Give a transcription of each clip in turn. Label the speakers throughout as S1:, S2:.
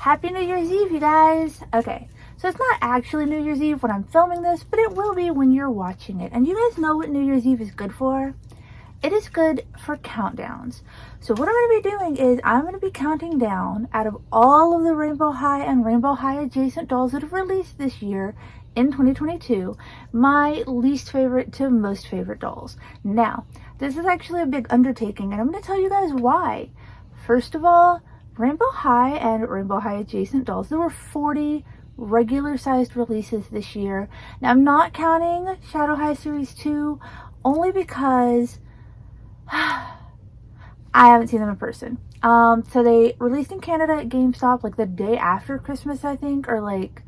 S1: Happy New Year's Eve, you guys. Okay, so it's not actually New Year's Eve when I'm filming this, but it will be when you're watching it. And you guys know what New Year's Eve is good for? It is good for countdowns. So what I'm going to be doing is I'm going to be counting down out of all of the Rainbow High and Rainbow High adjacent dolls that have released this year in 2022, my least favorite to most favorite dolls. Now, this is actually a big undertaking, and I'm going to tell you guys why. First of all, Rainbow High and Rainbow High adjacent dolls, there were 40 regular sized releases this year. Now, I'm not counting Shadow High Series 2 only because I haven't seen them in person. So they released in Canada at GameStop like the day after Christmas, I think, or like,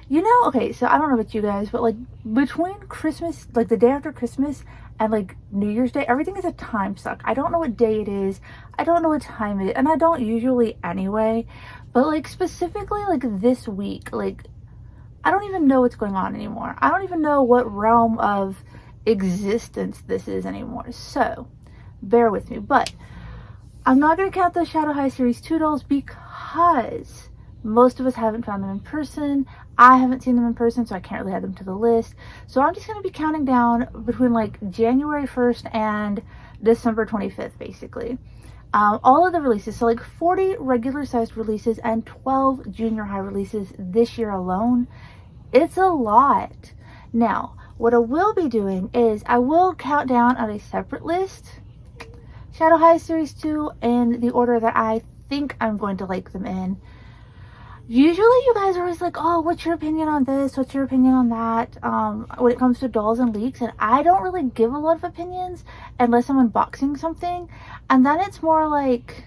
S1: you know, okay, so I don't know about you guys, but like between Christmas, like the day after Christmas and like New Year's Day, everything is a time suck. I don't know what day it is. I don't know what time it is. And I don't usually anyway, but like specifically like this week, like I don't even know what's going on anymore. I don't even know what realm of existence this is anymore. So bear with me, but I'm not going to count those Shadow High Series 2 dolls because most of us haven't found them in person. I haven't seen them in person, so I can't really add them to the list. So I'm just going to be counting down between like January 1st and December 25th, basically. All of the releases, so like 40 regular sized releases and 12 junior high releases this year alone. It's a lot. Now, what I will be doing is I will count down on a separate list Shadow High Series 2 in the order that I think I'm going to like them in. Usually you guys are always like, oh, what's your opinion on this? What's your opinion on that? When it comes to dolls and leaks. And I don't really give a lot of opinions unless I'm unboxing something. And then it's more like,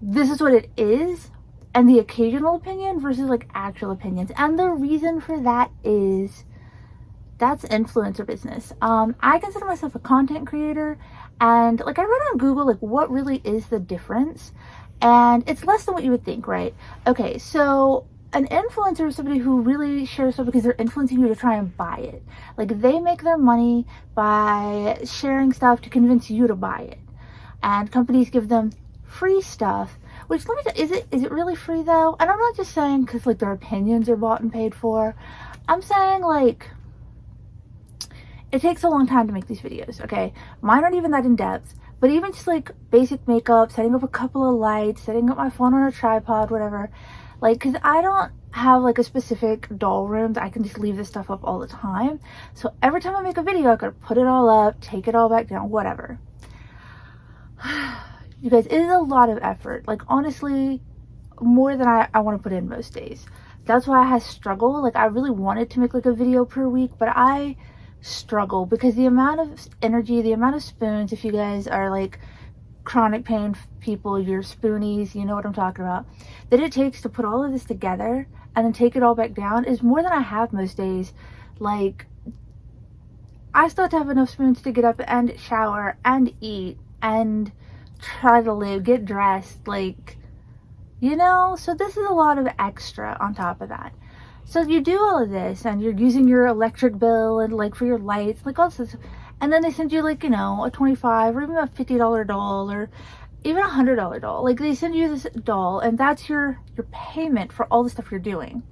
S1: this is what it is. And the occasional opinion versus like actual opinions. And the reason for that is that's influencer business. I consider myself a content creator. And like I read on Google, like what really is the difference? And it's less than what you would think, right? Okay, so an influencer is somebody who really shares stuff because they're influencing you to try and buy it. Like they make their money by sharing stuff to convince you to buy it. And companies give them free stuff, which let me tell, is it really free though? And I'm not just saying because like their opinions are bought and paid for. I'm saying like it takes a long time to make these videos, okay? Mine aren't even that in depth. But even just like basic makeup, setting up a couple of lights, setting up my phone on a tripod, whatever. Like, cause I don't have like a specific doll room that I can just leave this stuff up all the time. So every time I make a video, I gotta put it all up, take it all back down, whatever. You guys, it is a lot of effort. Like honestly, more than I want to put in most days. That's why I have struggled. Like I really wanted to make like a video per week, but I struggle because the amount of energy, the amount of spoons, if you guys are like chronic pain people, you're spoonies, you know what I'm talking about, that it takes to put all of this together and then take it all back down is more than I have most days. Like I still have to have enough spoons to get up and shower and eat and try to live, get dressed, like, you know, so this is a lot of extra on top of that. So you do all of this and you're using your electric bill and like for your lights, like all this, and then they send you like, you know, a $25 or even a $50 doll or even a $100 doll. Like they send you this doll and that's your payment for all the stuff you're doing.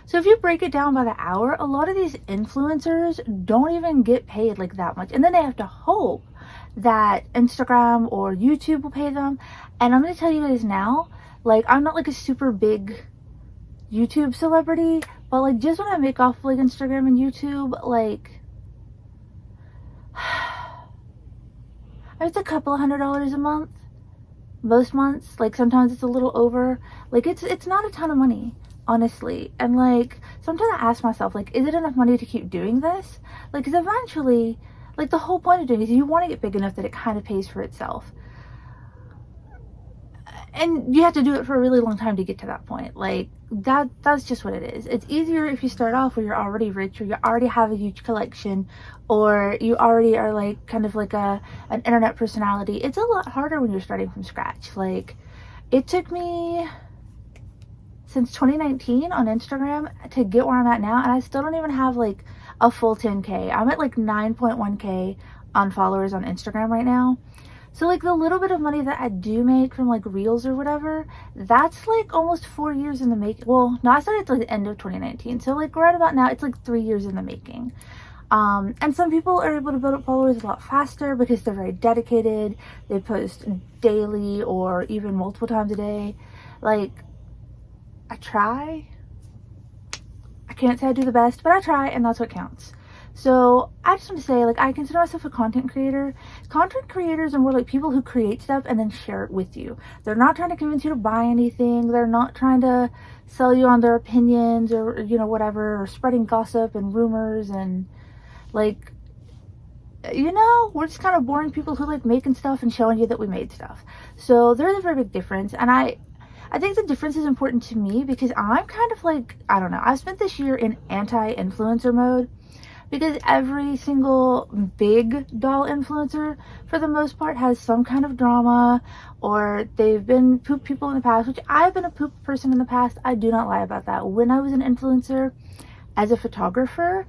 S1: So if you break it down by the hour, a lot of these influencers don't even get paid like that much. And then they have to hope that Instagram or YouTube will pay them. And I'm going to tell you guys now, like I'm not like a super big YouTube celebrity, but like just when I make off like Instagram and YouTube, like it's a couple of $100 a month most months. Like sometimes it's a little over. Like it's not a ton of money, honestly. And like sometimes I ask myself, like, is it enough money to keep doing this? Like, because eventually, like the whole point of doing it is you want to get big enough that it kind of pays for itself. And you have to do it for a really long time to get to that point. Like that's just what it is. It's easier if you start off where you're already rich or you already have a huge collection or you already are like kind of like an internet personality. It's a lot harder when you're starting from scratch. Like it took me since 2019 on Instagram to get where I'm at now, and I still don't even have like a full 10K. I'm at like 9.1K on followers on Instagram right now. So like the little bit of money that I do make from like reels or whatever, that's like almost 4 years in the making. Well, no, I started at like the end of 2019. So like right about now, it's like 3 years in the making. And some people are able to build up followers a lot faster because they're very dedicated. They post daily or even multiple times a day. Like, I try. I can't say I do the best, but I try, and that's what counts. So I just want to say, like, I consider myself a content creator. Content creators are more like people who create stuff and then share it with you. They're not trying to convince you to buy anything. They're not trying to sell you on their opinions or, you know, whatever, or spreading gossip and rumors and, like, you know, we're just kind of boring people who like making stuff and showing you that we made stuff. So there's a very big difference. And I think the difference is important to me because I'm kind of like, I don't know, I've spent this year in anti-influencer mode. Because every single big doll influencer, for the most part, has some kind of drama, or they've been poop people in the past, which I've been a poop person in the past. I do not lie about that. When I was an influencer as a photographer,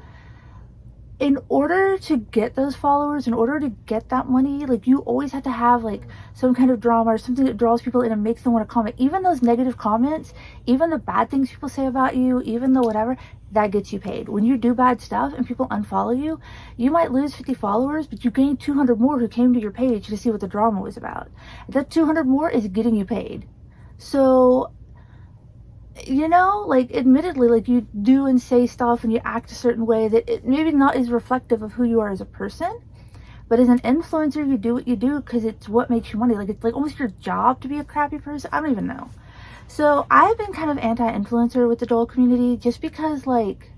S1: in order to get those followers, in order to get that money, like, you always have to have like some kind of drama or something that draws people in and makes them want to comment. Even those negative comments, even the bad things people say about you, even the whatever, that gets you paid. When you do bad stuff and people unfollow you, you might lose 50 followers, but you gain 200 more who came to your page to see what the drama was about. That 200 more is getting you paid. So, you know, like, admittedly, like, you do and say stuff and you act a certain way that it maybe not is reflective of who you are as a person, but as an influencer, you do what you do because it's what makes you money. Like, it's like almost your job to be a crappy person. I don't even know. So I've been kind of anti-influencer with the doll community just because, like,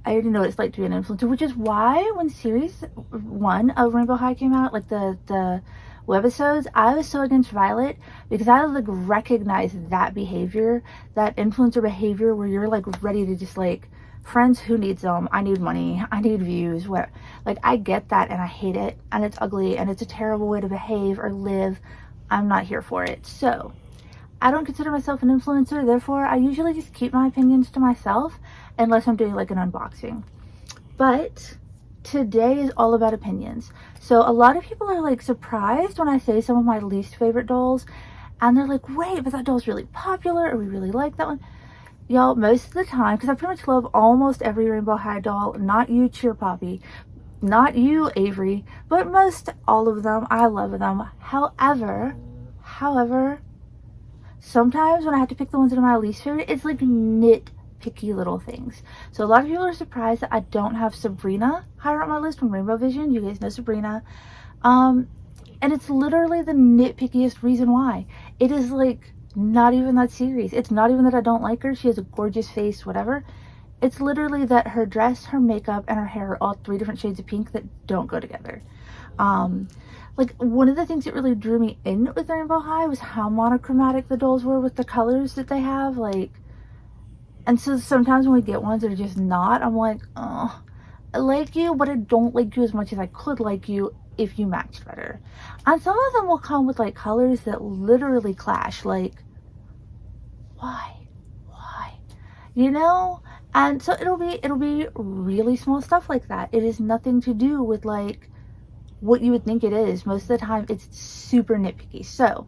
S1: I already know what it's like to be an influencer, which is why when series 1 of Rainbow High came out, like the webisodes, I was so against Violet because I like recognize that behavior, that influencer behavior where you're like ready to just like, friends, who needs them? I need money, I need views, what? Like, I get that and I hate it and it's ugly and it's a terrible way to behave or live. I'm not here for it. So I don't consider myself an influencer, therefore I usually just keep my opinions to myself unless I'm doing like an unboxing. But today is all about opinions. So a lot of people are like surprised when I say some of my least favorite dolls, and they're like, wait, but that doll's really popular, or we really like that one. Y'all, most of the time, because I pretty much love almost every Rainbow High doll, not you, Cheer Poppy, not you, Avery, but most all of them, I love them. However, sometimes when I have to pick the ones that are my least favorite, it's like nitpicky little things. So a lot of people are surprised that I don't have Sabrina higher on my list from Rainbow Vision. You guys know Sabrina. And it's literally the nitpickiest reason why. It is like not even that serious. It's not even that I don't like her. She has a gorgeous face, whatever. It's literally that her dress, her makeup, and her hair are all 3 different shades of pink that don't go together. Like, one of the things that really drew me in with Rainbow High was how monochromatic the dolls were with the colors that they have, like, and so sometimes when we get ones that are just not, I'm like, oh, I like you, but I don't like you as much as I could like you if you matched better. And some of them will come with like colors that literally clash, like, why, you know? And so it'll be really small stuff like that. It is nothing to do with like what you would think it is. Most of the time it's super nitpicky. So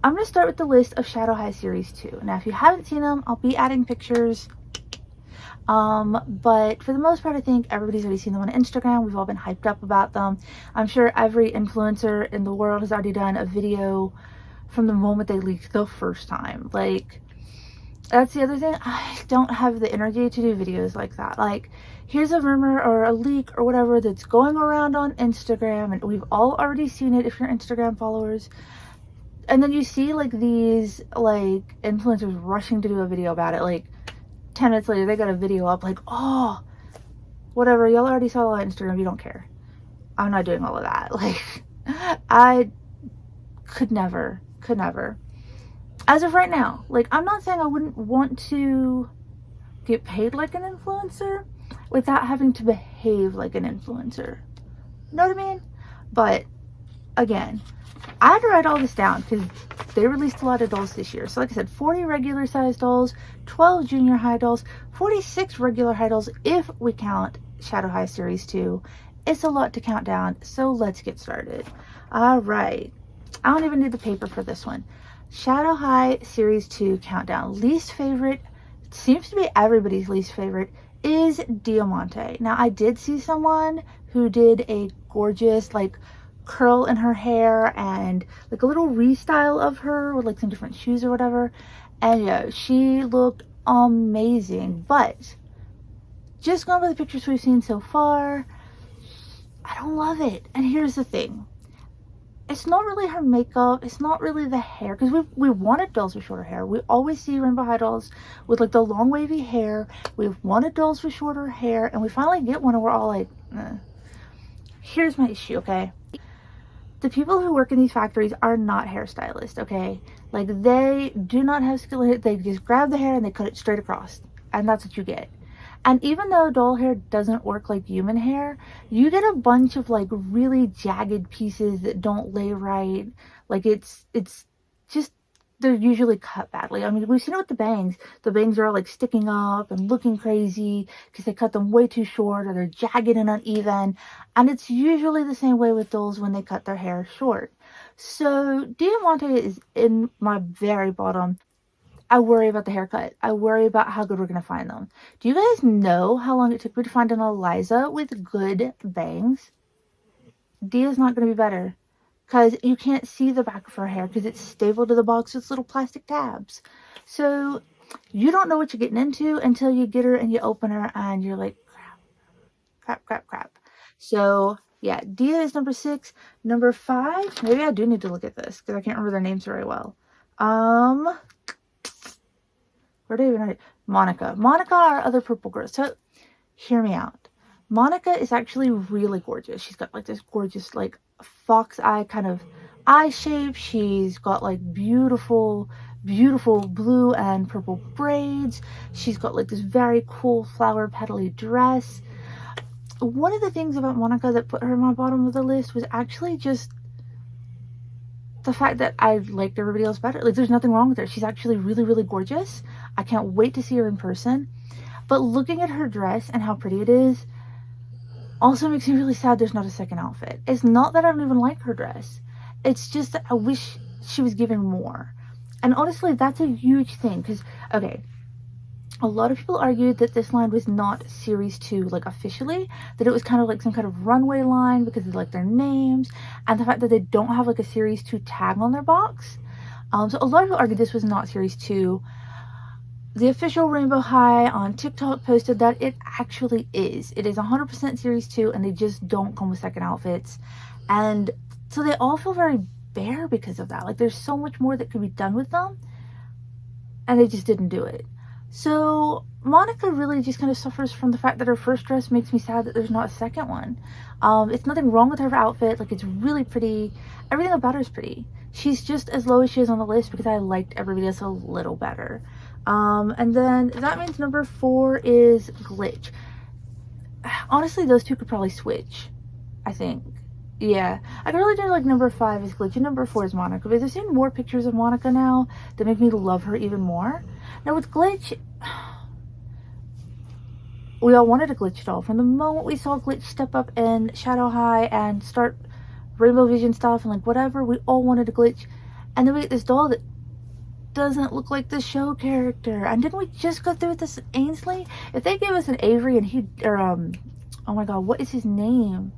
S1: I'm going to start with the list of Shadow High Series 2. Now, if you haven't seen them, I'll be adding pictures. But for the most part, I think everybody's already seen them on Instagram. We've all been hyped up about them. I'm sure every influencer in the world has already done a video from the moment they leaked the first time. Like, that's the other thing. I don't have the energy to do videos like that. Like, here's a rumor or a leak or whatever that's going around on Instagram, and we've all already seen it if you're Instagram followers. And then you see like these like influencers rushing to do a video about it. Like 10 minutes later, they got a video up like, oh, whatever. Y'all already saw it on Instagram. You don't care. I'm not doing all of that. Like, I could never. As of right now, like, I'm not saying I wouldn't want to get paid like an influencer without having to behave like an influencer. Know what I mean? But again, I had to write all this down because they released a lot of dolls this year. So like I said, 40 regular size dolls, 12 junior high dolls, 46 regular high dolls if we count Shadow High Series 2. It's a lot to count down, so let's get started. All right. I don't even need the paper for this one. Shadow High Series 2 Countdown. Least favorite, seems to be everybody's least favorite, is Diamante. Now, I did see someone who did a gorgeous, like, curl in her hair and, like, a little restyle of her with, like, some different shoes or whatever. And, yeah, she looked amazing. But, just going by the pictures we've seen so far, I don't love it. And here's the thing. It's not really her makeup, it's not really the hair, because we wanted dolls with shorter hair. We always see Rainbow High dolls with like the long wavy hair. We've wanted dolls with shorter hair, and we finally get one and we're all like, eh. Here's my issue, okay? The people who work in these factories are not hairstylists, okay? Like, they do not have skill. They just grab the hair and they cut it straight across, and that's what you get. And even though doll hair doesn't work like human hair, you get a bunch of like really jagged pieces that don't lay right. Like it's just, they're usually cut badly. I mean, we've seen it with the bangs. The bangs are all like sticking up and looking crazy because they cut them way too short, or they're jagged and uneven. And it's usually the same way with dolls when they cut their hair short. So Diamante is in my very bottom. I worry about the haircut. I worry about how good we're going to find them. Do you guys know how long it took me to find an Eliza with good bangs? Dia's not going to be better because you can't see the back of her hair because it's stapled to the box with little plastic tabs. So you don't know what you're getting into until you get her and you open her and you're like, crap. So yeah, Dia is number 6. Number 5, maybe I do need to look at this because I can't remember their names very well. Where do I even write? Monica. Monica, our other purple girl. So, hear me out. Monica is actually really gorgeous. She's got like this gorgeous like fox eye kind of eye shape. She's got like beautiful blue and purple braids. She's got like this very cool flower petally dress. One of the things about Monica that put her in my bottom of the list was actually just the fact that I liked everybody else better. Like, there's nothing wrong with her. She's actually really gorgeous. I can't wait to see her in person. But looking at her dress and how pretty it is also makes me really sad there's not a second outfit. It's not that I don't even like her dress. It's just that I wish she was given more. And honestly, that's a huge thing. Because, okay, a lot of people argued that this line was not Series 2, like, officially. That it was kind of like some kind of runway line because of, like, their names. And the fact that they don't have, like, a Series 2 tag on their box. So a lot of people argued this was not Series 2. The official Rainbow High on TikTok posted that it actually is. It is 100% Series 2, and they just don't come with second outfits. And so they all feel very bare because of that. Like, there's so much more that could be done with them, and they just didn't do it. So Monica really just kind of suffers from the fact that her first dress makes me sad that there's not a second one. It's nothing wrong with her outfit. Like, it's really pretty. Everything about her is pretty. She's just as low as she is on the list because I liked everybody else a little better. And then that means number 4 is Glitch. Honestly, those two could probably switch, I think. Yeah, I could really do like number 5 is Glitch and number 4 is Monica, because I've seen more pictures of Monica now that make me love her even more. Now with Glitch, we all wanted a Glitch doll. From the moment we saw Glitch step up in Shadow High and start Rainbow Vision stuff and like whatever, we all wanted a Glitch. And then we get this doll that doesn't look like the show character. And didn't we just go through with this Ainsley? If they gave us an Avery and he, or oh my god, what is his name?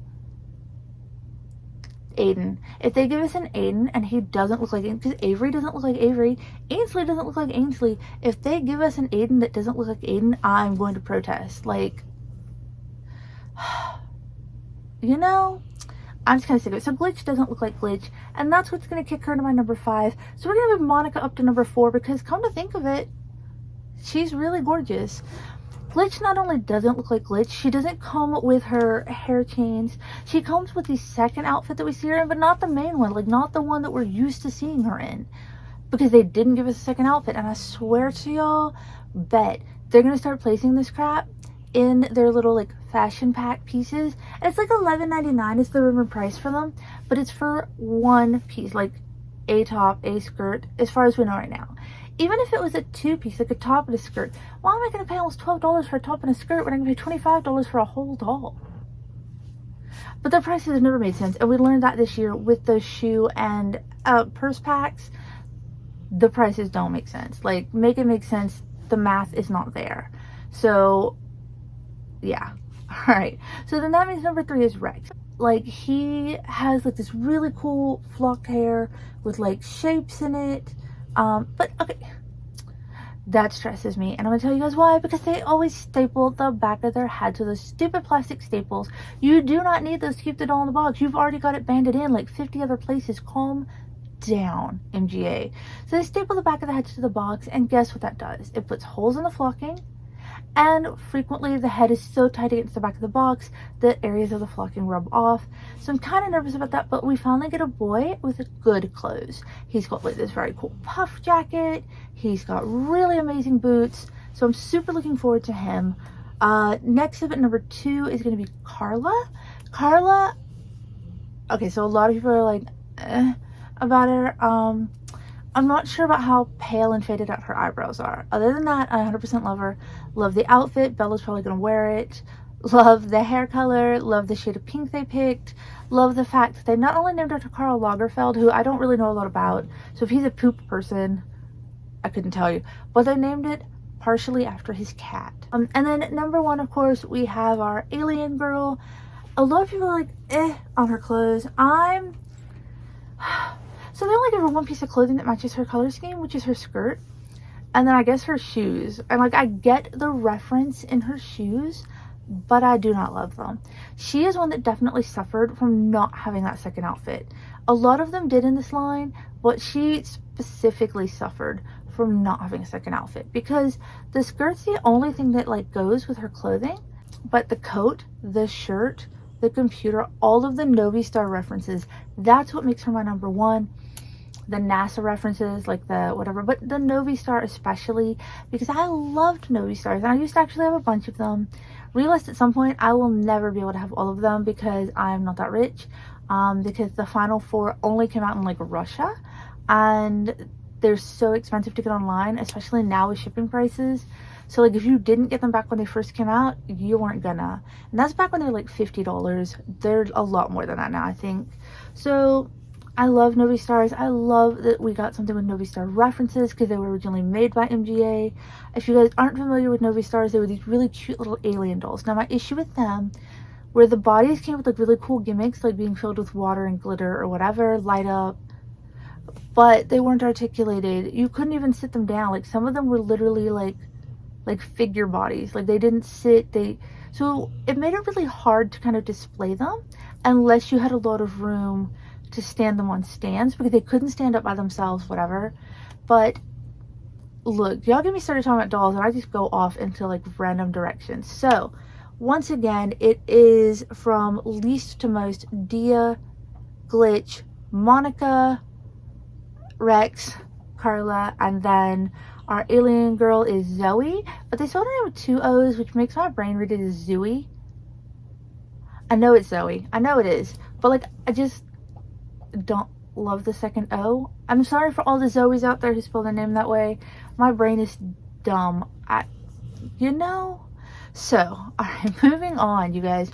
S1: Aiden. If they give us an Aiden and he doesn't look like Aiden, because Avery doesn't look like Avery, Ainsley doesn't look like Ainsley. If they give us an Aiden that doesn't look like Aiden, I'm going to protest. Like, you know, I'm just kind of sick of it. So Glitch doesn't look like Glitch, and that's what's going to kick her to my number 5. So we're going to move Monica up to number 4, because come to think of it, she's really gorgeous. Glitch not only doesn't look like Glitch, she doesn't come with her hair chains. She comes with the second outfit that we see her in, but not the main one. Like, not the one that we're used to seeing her in. Because they didn't give us a second outfit. And I swear to y'all, bet they're going to start placing this crap in their little, like, fashion pack pieces. And it's like $11.99 is the rumored price for them. But it's for one piece, like a top, a skirt, as far as we know right now. Even if it was a 2-piece, like a top and a skirt, why am I going to pay almost $12 for a top and a skirt when I can pay $25 for a whole doll? But their prices have never made sense, and we learned that this year with those shoe and purse packs. The prices don't make sense. Like, make it make sense. The math is not there. So yeah. All right, so then that means number 3 is Rex. Like, he has like this really cool flocked hair with like shapes in it, but okay, that stresses me, and I'm gonna tell you guys why. Because they always staple the back of their head to those stupid plastic staples. You do not need those to keep the doll in the box. You've already got it banded in like 50 other places. Calm down, MGA. So they staple the back of the head to the box, and guess what that does? It puts holes in the flocking, and frequently the head is so tight against the back of the box that areas of the flocking rub off. So I'm kind of nervous about that, but we finally get a boy with good clothes. He's got like this very cool puff jacket. He's got really amazing boots. So I'm super looking forward to him. Next up at number 2 is going to be Carla. Carla, okay, so a lot of people are like, about her. I'm not sure about how pale and faded out her eyebrows are. Other than that, I 100% love her. Love the outfit. Bella's probably going to wear it. Love the hair color. Love the shade of pink they picked. Love the fact that they not only named her Karl Lagerfeld, who I don't really know a lot about. So if he's a poop person, I couldn't tell you. But they named it partially after his cat. And then number 1, of course, we have our alien girl. A lot of people are like, on her clothes. So they only give her one piece of clothing that matches her color scheme, which is her skirt, and then I guess her shoes. And like, I get the reference in her shoes, but I do not love them. She is one that definitely suffered from not having that second outfit. A lot of them did in this line, but she specifically suffered from not having a second outfit, because the skirt's the only thing that like goes with her clothing, but the coat, the shirt, the computer, all of the Novi Star references, that's what makes her my number 1. The NASA references, like the whatever, but the Novi Star especially, because I loved Novi Stars, and I used to actually have a bunch of them. Realized at some point I will never be able to have all of them because I'm not that rich, because the final 4 only came out in like Russia, and they're so expensive to get online, especially now with shipping prices. So like, if you didn't get them back when they first came out, you weren't gonna, and that's back when they're like $50. They're a lot more than that now, I think. So I love Novi Stars. I love that we got something with Novi Star references, because they were originally made by MGA. If you guys aren't familiar with Novi Stars, they were these really cute little alien dolls. Now my issue with them, where the bodies came with like really cool gimmicks, like being filled with water and glitter or whatever, light up, but they weren't articulated. You couldn't even sit them down. Like, some of them were literally like figure bodies. Like, they didn't sit, so it made it really hard to kind of display them unless you had a lot of room to stand them on stands, because they couldn't stand up by themselves, whatever. But look, y'all get me started talking about dolls and I just go off into like random directions. So once again, it is from least to most: Dia, Glitch, Monica, Rex, Carla, and then our alien girl is Zoe, but they spelled her name with 2 O's, which makes my brain read it as Zooey. I know it's Zoe, I know it is, but like, I just don't love the second O. I'm sorry for all the Zoes out there who spell their name that way. My brain is dumb. So, alright, moving on, you guys.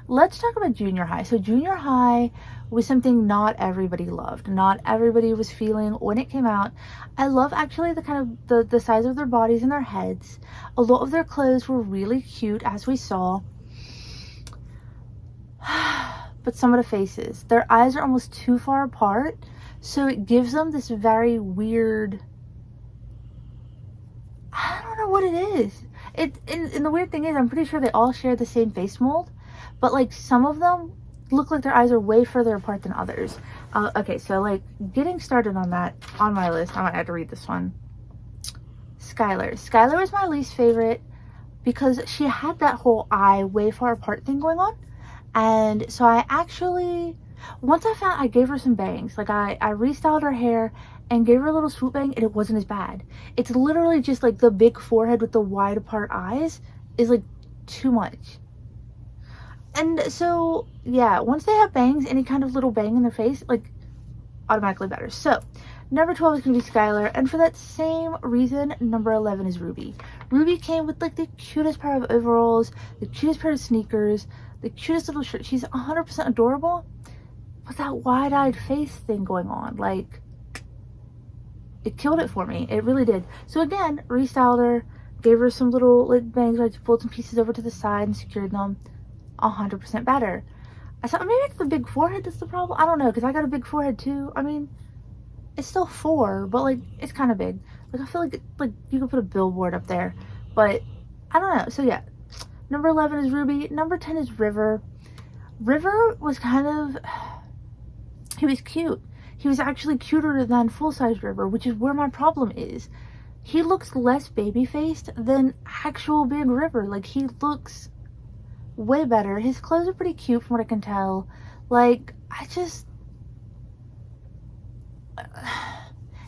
S1: Let's talk about junior high. So junior high was something not everybody loved. Not everybody was feeling when it came out. I love actually the kind of the size of their bodies and their heads. A lot of their clothes were really cute, as we saw. But some of the faces, their eyes are almost too far apart, so it gives them this very weird, I don't know what it is. And the weird thing is, I'm pretty sure they all share the same face mold, but like, some of them look like their eyes are way further apart than others. Okay, so like, getting started on that, on my list, I might have to read this one. Skylar. Skylar was my least favorite because she had that whole eye way far apart thing going on. And so I actually, once I gave her some bangs. Like, I restyled her hair and gave her a little swoop bang, and it wasn't as bad. It's literally just like the big forehead with the wide apart eyes is like too much. And so yeah, once they have bangs, any kind of little bang in their face, like, automatically better. So number 12 is gonna be Skylar, and for that same reason, number 11 is Ruby. Ruby came with like the cutest pair of overalls, the cutest pair of sneakers, the cutest little shirt. She's 100% adorable, but that wide-eyed face thing going on, like, it killed it for me. It really did. So again, restyled her, gave her some little like bangs where I just pulled some pieces over to the side and secured them. 100% better. I thought maybe it's the big forehead that's the problem. I don't know, because I got a big forehead too. I mean, it's still 4, but like it's kind of big. Like I feel like you could put a billboard up there, but I don't know. So yeah, number 11 is Ruby. Number 10 is River. River was kind of, he was cute. He was actually cuter than full-size River, which is where my problem is. He looks less baby-faced than actual big River. Like, he looks way better. His clothes are pretty cute from what I can tell. Like,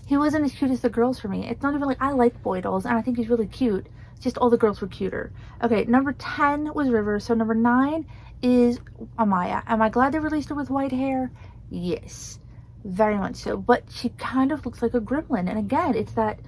S1: he wasn't as cute as the girls for me. It's not even like, I like boy dolls, and I think he's really cute. It's just all the girls were cuter. Okay, number 10 was River, so number 9 is Amaya. Am I glad they released her with white hair? Yes. Very much so, but she kind of looks like a gremlin, and again, it's that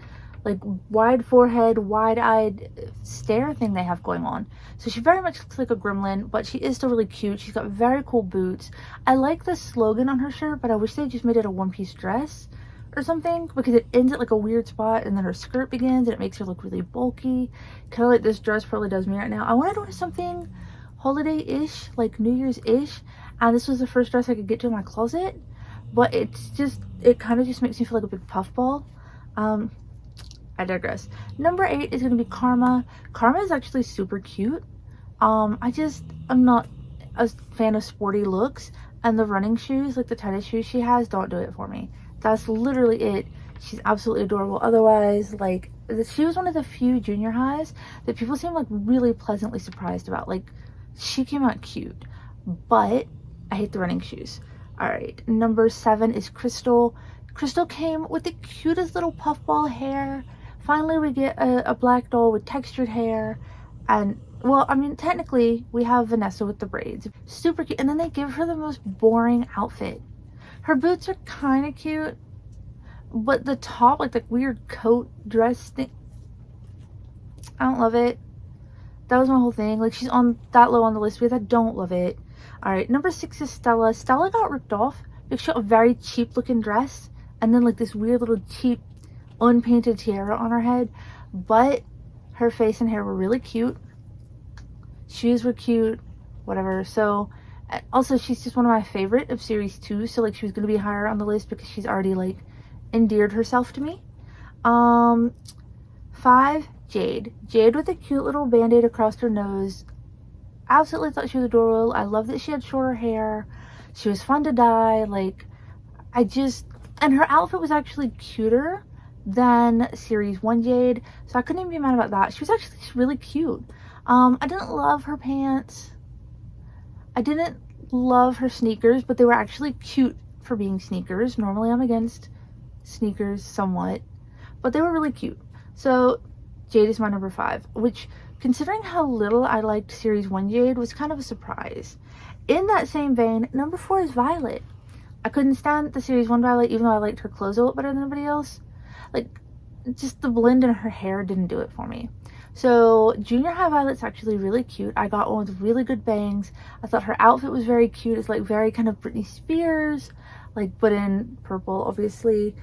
S1: like wide forehead, wide-eyed stare thing they have going on. So she very much looks like a gremlin, but she is still really cute. She's got very cool boots. I like the slogan on her shirt, but I wish they just made it a one-piece dress or something, because it ends at like a weird spot and then her skirt begins and it makes her look really bulky, kind of like this dress probably does me right now. I wanted to wear something holiday-ish, like New Year's-ish, and this was the first dress I could get to in my closet. But it's just, it kind of just makes me feel like a big puffball. I digress. Number 8 is going to be Karma. Karma is actually super cute. I'm not a fan of sporty looks. And the running shoes, like the tennis shoes she has, don't do it for me. That's literally it. She's absolutely adorable. Otherwise, like, she was one of the few junior highs that people seem like really pleasantly surprised about. Like, she came out cute. But I hate the running shoes. Alright, number 7 is Crystal. Crystal came with the cutest little puffball hair. Finally, we get a black doll with textured hair. And, well, I mean, technically, we have Vanessa with the braids. Super cute. And then they give her the most boring outfit. Her boots are kind of cute. But the top, like the weird coat dress thing, I don't love it. That was my whole thing. Like, she's on that low on the list because I don't love it. Alright, number 6 is Stella. Stella got ripped off because she got a very cheap looking dress and then like this weird little cheap unpainted tiara on her head. But her face and hair were really cute. Shoes were cute. Whatever. So, also she's just one of my favorite of series 2. So like she was going to be higher on the list because she's already like endeared herself to me. 5, Jade. Jade with a cute little band-aid across her nose. Absolutely thought she was adorable. I love that she had shorter hair. She was fun to dye. Like, and her outfit was actually cuter than series 1 Jade, so I couldn't even be mad about that. She was actually really cute. I didn't love her pants. I didn't love her sneakers, but they were actually cute for being sneakers. Normally I'm against sneakers somewhat, but they were really cute. So Jade is my number 5, which, considering how little I liked series 1 Jade, was kind of a surprise. In that same vein, number 4 is Violet. I couldn't stand the series 1 Violet, even though I liked her clothes a lot better than everybody else. Like, just the blend in her hair didn't do it for me. So junior high Violet's actually really cute. I got one with really good bangs. I thought her outfit was very cute. It's like very kind of Britney Spears, like, but in purple, obviously.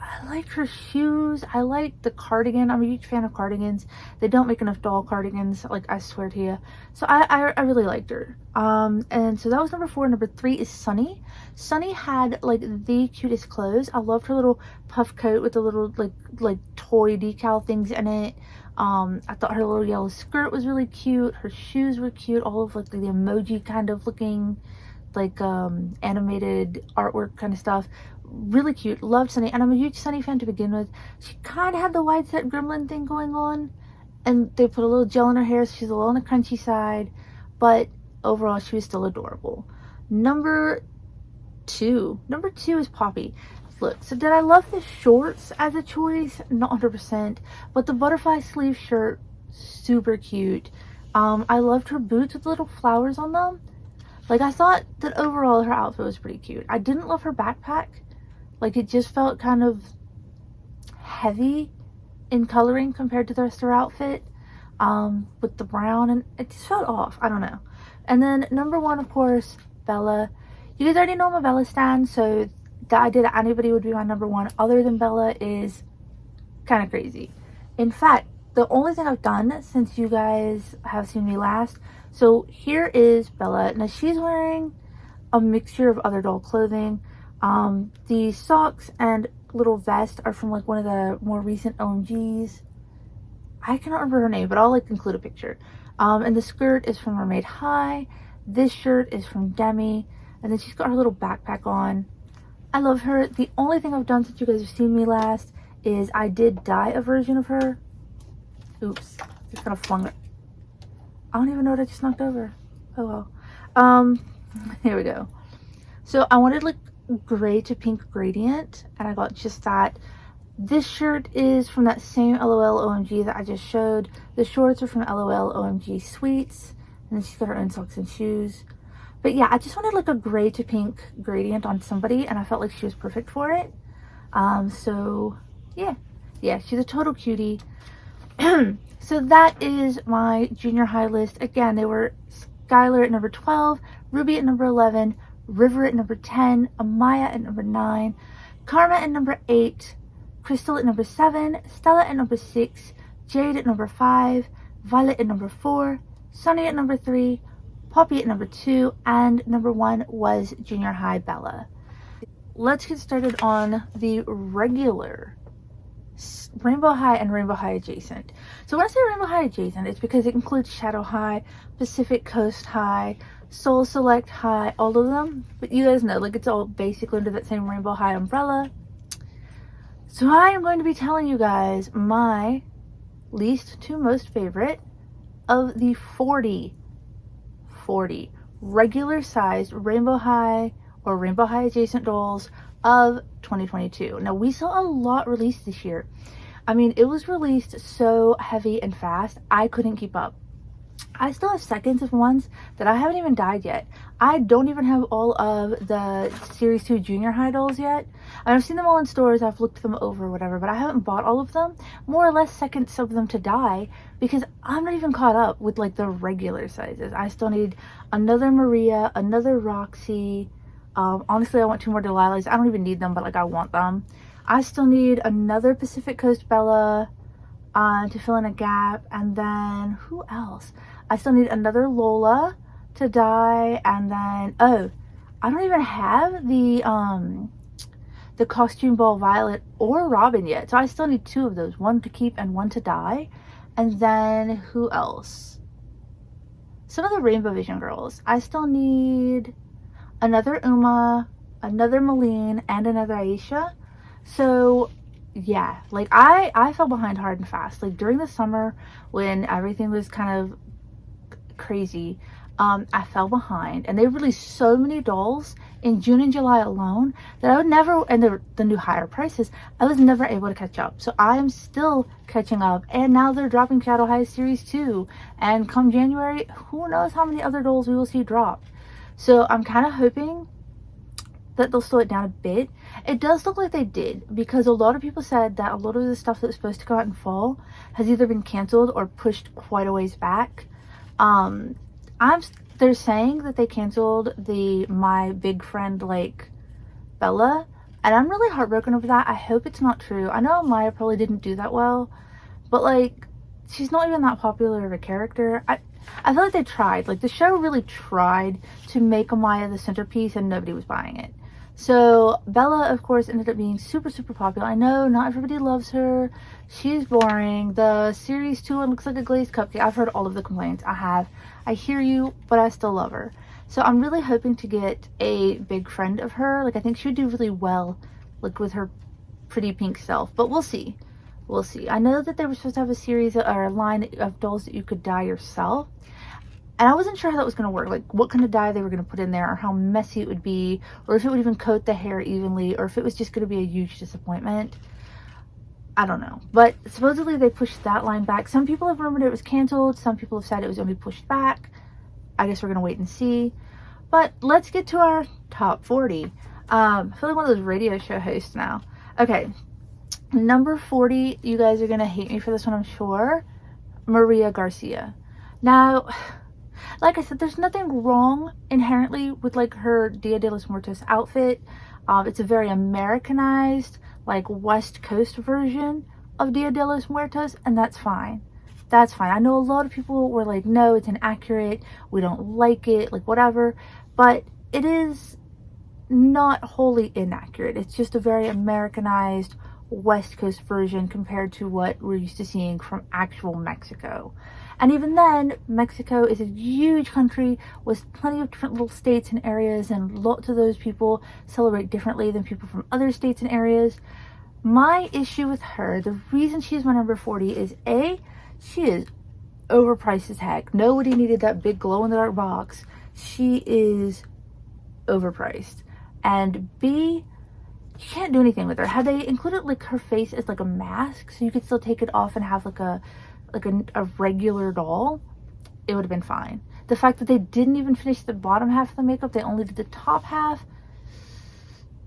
S1: I like her shoes. I like the cardigan. I'm a huge fan of cardigans. They don't make enough doll cardigans, like, I swear to you. So I really liked her. And so that was number 4. Number 3 is Sunny. Sunny had like the cutest clothes. I loved her little puff coat with the little like toy decal things in it. I thought her little yellow skirt was really cute. Her shoes were cute. All of like the emoji kind of looking, like animated artwork kind of stuff. Really cute. Loved Sunny, and I'm a huge Sunny fan to begin with. She kind of had the wide set gremlin thing going on, and they put a little gel in her hair, so she's a little on the crunchy side, but overall she was still adorable. Number 2 is Poppy. Look, so did I love the shorts as a choice? Not 100%, but the butterfly sleeve shirt, super cute. I loved her boots with little flowers on them. Like, I thought that overall her outfit was pretty cute. I didn't love her backpack. Like, it just felt kind of heavy in coloring compared to the rest of her outfit, with the brown, and it just felt off. I don't know. And then number 1, of course, Bella. You guys already know I'm a Bella stan, so the idea that anybody would be my number 1 other than Bella is kind of crazy. In fact, the only thing I've done since you guys have seen me last, so here is Bella. Now she's wearing a mixture of other doll clothing. The socks and little vest are from like one of the more recent OMGs. I cannot remember her name, but I'll like include a picture. And the skirt is from Mermaid High. This shirt is from Demi. And then she's got her little backpack on. I love her. The only thing I've done since you guys have seen me last is I did dye a version of her. Oops. Just kind of flung it. I don't even know what I just knocked over. Oh well. Here we go. So I wanted like gray to pink gradient, and I got just that. This shirt is from that same LOL OMG that I just showed. The shorts are from LOL OMG Sweets, and then she's got her own socks and shoes. But yeah, I just wanted like a gray to pink gradient on somebody, and I felt like she was perfect for it. So yeah, she's a total cutie. So that is my junior high list. Again, they were Skylar at number 12, Ruby at number 11, River at number 10, Amaya at number 9, Karma at number 8, Crystal at number 7, Stella at number 6, Jade at number 5, Violet at number 4, Sunny at number 3, Poppy at number 2, and number 1 was junior high Bella. Let's get started on the regular Rainbow High and Rainbow High adjacent. So when I say Rainbow High adjacent, it's because it includes Shadow High, Pacific Coast High, Soul Select High, all of them. But you guys know, like, it's all basically under that same Rainbow High umbrella. So I am going to be telling you guys my least to most favorite of the 40 regular sized Rainbow High or Rainbow High adjacent dolls of 2022. Now, we saw a lot released this year. I mean, it was released so heavy and fast, I couldn't keep up. I still have seconds of ones that I haven't even dyed yet. I don't even have all of the Series 2 Junior High dolls yet. I've seen them all in stores, I've looked them over, whatever, but I haven't bought all of them. More or less seconds of them to dye because I'm not even caught up with like the regular sizes. I still need another Maria, another Roxy. Honestly, I want 2 more Delilahs. I don't even need them, but like I want them. I still need another Pacific Coast Bella to fill in a gap, and then who else? I still need another Lola to dye, and then I don't even have the Costume Ball Violet or Robin yet, so I still need 2 of those, 1 to keep and 1 to dye. And then who else? Some of the Rainbow Vision girls. I still need another Uma, another Malene, and another Aisha. So yeah, like I fell behind hard and fast. Like during the summer when everything was kind of crazy, I fell behind, and they released so many dolls in June and July alone that I would never, and the new higher prices, I was never able to catch up. So I am still catching up, and now they're dropping Shadow High Series 2, and come January, who knows how many other dolls we will see drop. So I'm kind of hoping that they'll slow it down a bit. It does look like they did, because a lot of people said that a lot of the stuff that was supposed to come out in fall has either been canceled or pushed quite a ways back. They're saying that they canceled the My Big Friend like Bella, and I'm really heartbroken over that. I hope it's not true. I know Maya probably didn't do that well, but like she's not even that popular of a character. I feel like they tried. Like the show really tried to make Amaya the centerpiece, and nobody was buying it. So Bella, of course, ended up being super popular. I know not everybody loves her. She's boring. The Series 2 one looks like a glazed cupcake. I've heard all of the complaints. I hear you, but I still love her. So I'm really hoping to get a Big Friend of her. Like I think she would do really well, like with her pretty pink self. But we'll see. We'll see. I know that they were supposed to have a series or a line of dolls that you could dye yourself. And I wasn't sure how that was going to work, like what kind of dye they were going to put in there, or how messy it would be, or if it would even coat the hair evenly, or if it was just going to be a huge disappointment. I don't know. But supposedly they pushed that line back. Some people have rumored it was canceled. Some people have said it was going to be pushed back. I guess we're going to wait and see. But let's get to our top 40. I feel like one of those radio show hosts now. Okay. Number 40, you guys are going to hate me for this one, I'm sure. Maria Garcia. Now, Like I said, there's nothing wrong inherently with like her Dia de los Muertos outfit. It's a very Americanized, like West Coast version of Dia de los Muertos, and that's fine. That's fine. I know a lot of people were like, no, it's inaccurate, we don't like it, like whatever, but it is not wholly inaccurate. It's just a very Americanized West Coast version compared to what we're used to seeing from actual Mexico. And even then, Mexico is a huge country with plenty of different little states and areas, and lots of those people celebrate differently than people from other states and areas. My issue with her, the reason she's my number 40 is A, she is overpriced as heck. Nobody needed that big glow-in-the-dark box. She is overpriced. And B, you can't do anything with her. Had they included like her face as like a mask so you could still take it off and have like a regular doll, it would have been fine. The fact that they didn't even finish the bottom half of the makeup, they only did the top half,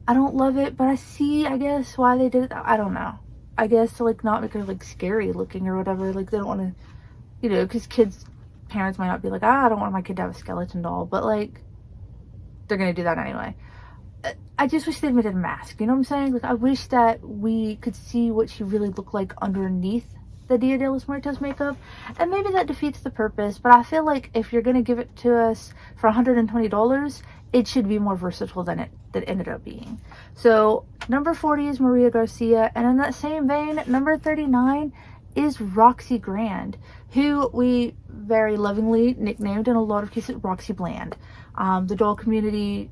S1: I don't love it, but I see, I guess, why they did it. I don't know. I guess to like not make her like scary looking or whatever. Like they don't want to, you know, because parents might not be like, I don't want my kid to have a skeleton doll, but like they're gonna do that anyway. I just wish they made it a mask, you know what I'm saying? Like I wish that we could see what she really looked like underneath the Dia de los Muertos makeup, and maybe that defeats the purpose, but I feel like if you're gonna give it to us for $120, it should be more versatile than it ended up being. So number 40 is Maria Garcia, and in that same vein, number 39 is Roxy Grand, who we very lovingly nicknamed in a lot of cases Roxy Bland. The doll community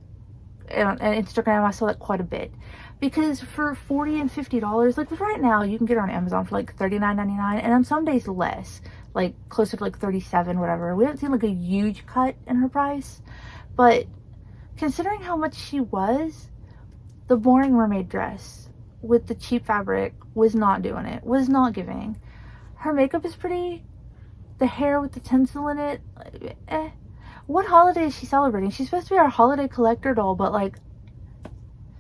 S1: and Instagram, I saw that quite a bit, because for $40 and $50, like right now you can get her on Amazon for like $39.99, and on some days less, like closer to like $37, whatever. We haven't seen like a huge cut in her price, but considering how much she was, the boring mermaid dress with the cheap fabric was not doing it, was not giving. Her makeup is pretty, the hair with the tinsel in it, eh. What holiday is she celebrating? She's supposed to be our holiday collector doll, but like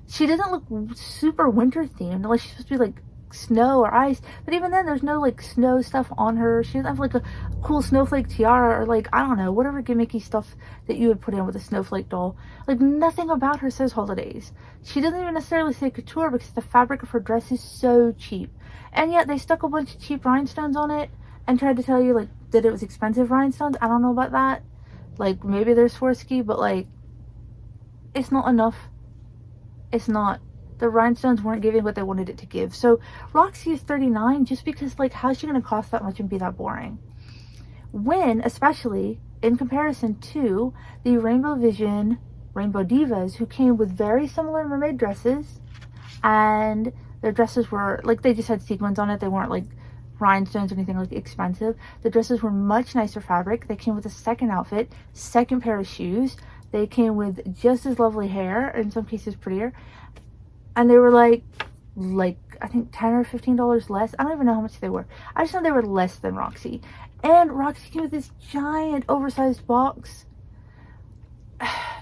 S1: she doesn't look super winter themed unless she's supposed to be like snow or ice, but even then there's no like snow stuff on her. She doesn't have like a cool snowflake tiara or like, I don't know, whatever gimmicky stuff that you would put in with a snowflake doll. Like nothing about her says holidays. She doesn't even necessarily say couture because the fabric of her dress is so cheap, and yet they stuck a bunch of cheap rhinestones on it and tried to tell you like that it was expensive rhinestones. I don't know about that. Like maybe there's Swarovski, but like it's not enough. It's not. The rhinestones weren't giving what they wanted it to give. So Roxy is 39 just because like how's she gonna cost that much and be that boring? When, especially in comparison to the Rainbow Vision Rainbow Divas, who came with very similar mermaid dresses, and their dresses were like, they just had sequins on it. They weren't like rhinestones or anything like expensive. The dresses were much nicer fabric. They came with a second outfit, second pair of shoes. They came with just as lovely hair, in some cases prettier, and they were like I think $10 or $15 less. I don't even know how much they were. I just know they were less than Roxy. And Roxy came with this giant oversized box.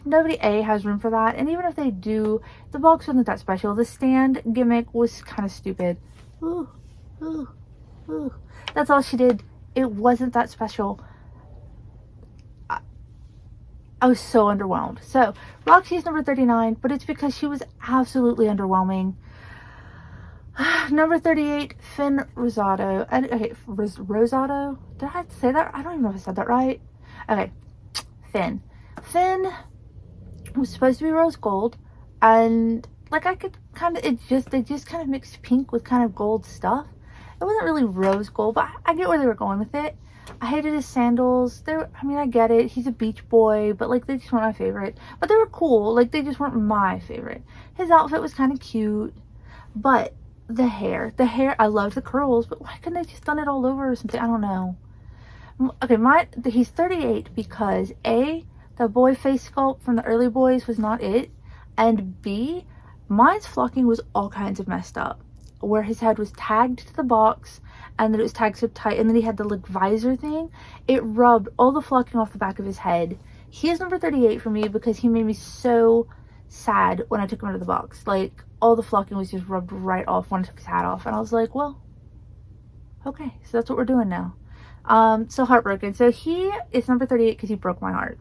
S1: Nobody has room for that, and even if they do, the box wasn't that special. The stand gimmick was kind of stupid. Ooh, ooh. Ooh. That's all she did. It wasn't that special. I was so underwhelmed. So Roxy's number 39, but it's because she was absolutely underwhelming. Number 38, Finn Rosado. Okay, Rosado? Did I say that? I don't even know if I said that right. Okay, Finn was supposed to be rose gold, and like I could kind of, they just kind of mixed pink with kind of gold stuff. It wasn't really rose gold, but I get where they were going with it. I hated his sandals. I mean, I get it. He's a beach boy, but like they just weren't my favorite. But they were cool. Like they just weren't my favorite. His outfit was kind of cute, but the hair, I loved the curls, but why couldn't they just done it all over or something? I don't know. Okay, he's 38 because A, the boy face sculpt from the early boys was not it, and B, mine's flocking was all kinds of messed up, where his head was tagged to the box and then it was tagged so tight, and then he had the like visor thing. It rubbed all the flocking off the back of his head. He is number 38 for me because he made me so sad when I took him out of the box. Like all the flocking was just rubbed right off when I took his hat off, and I was like, well, okay, so that's what we're doing now. So heartbroken. So he is number 38 because he broke my heart.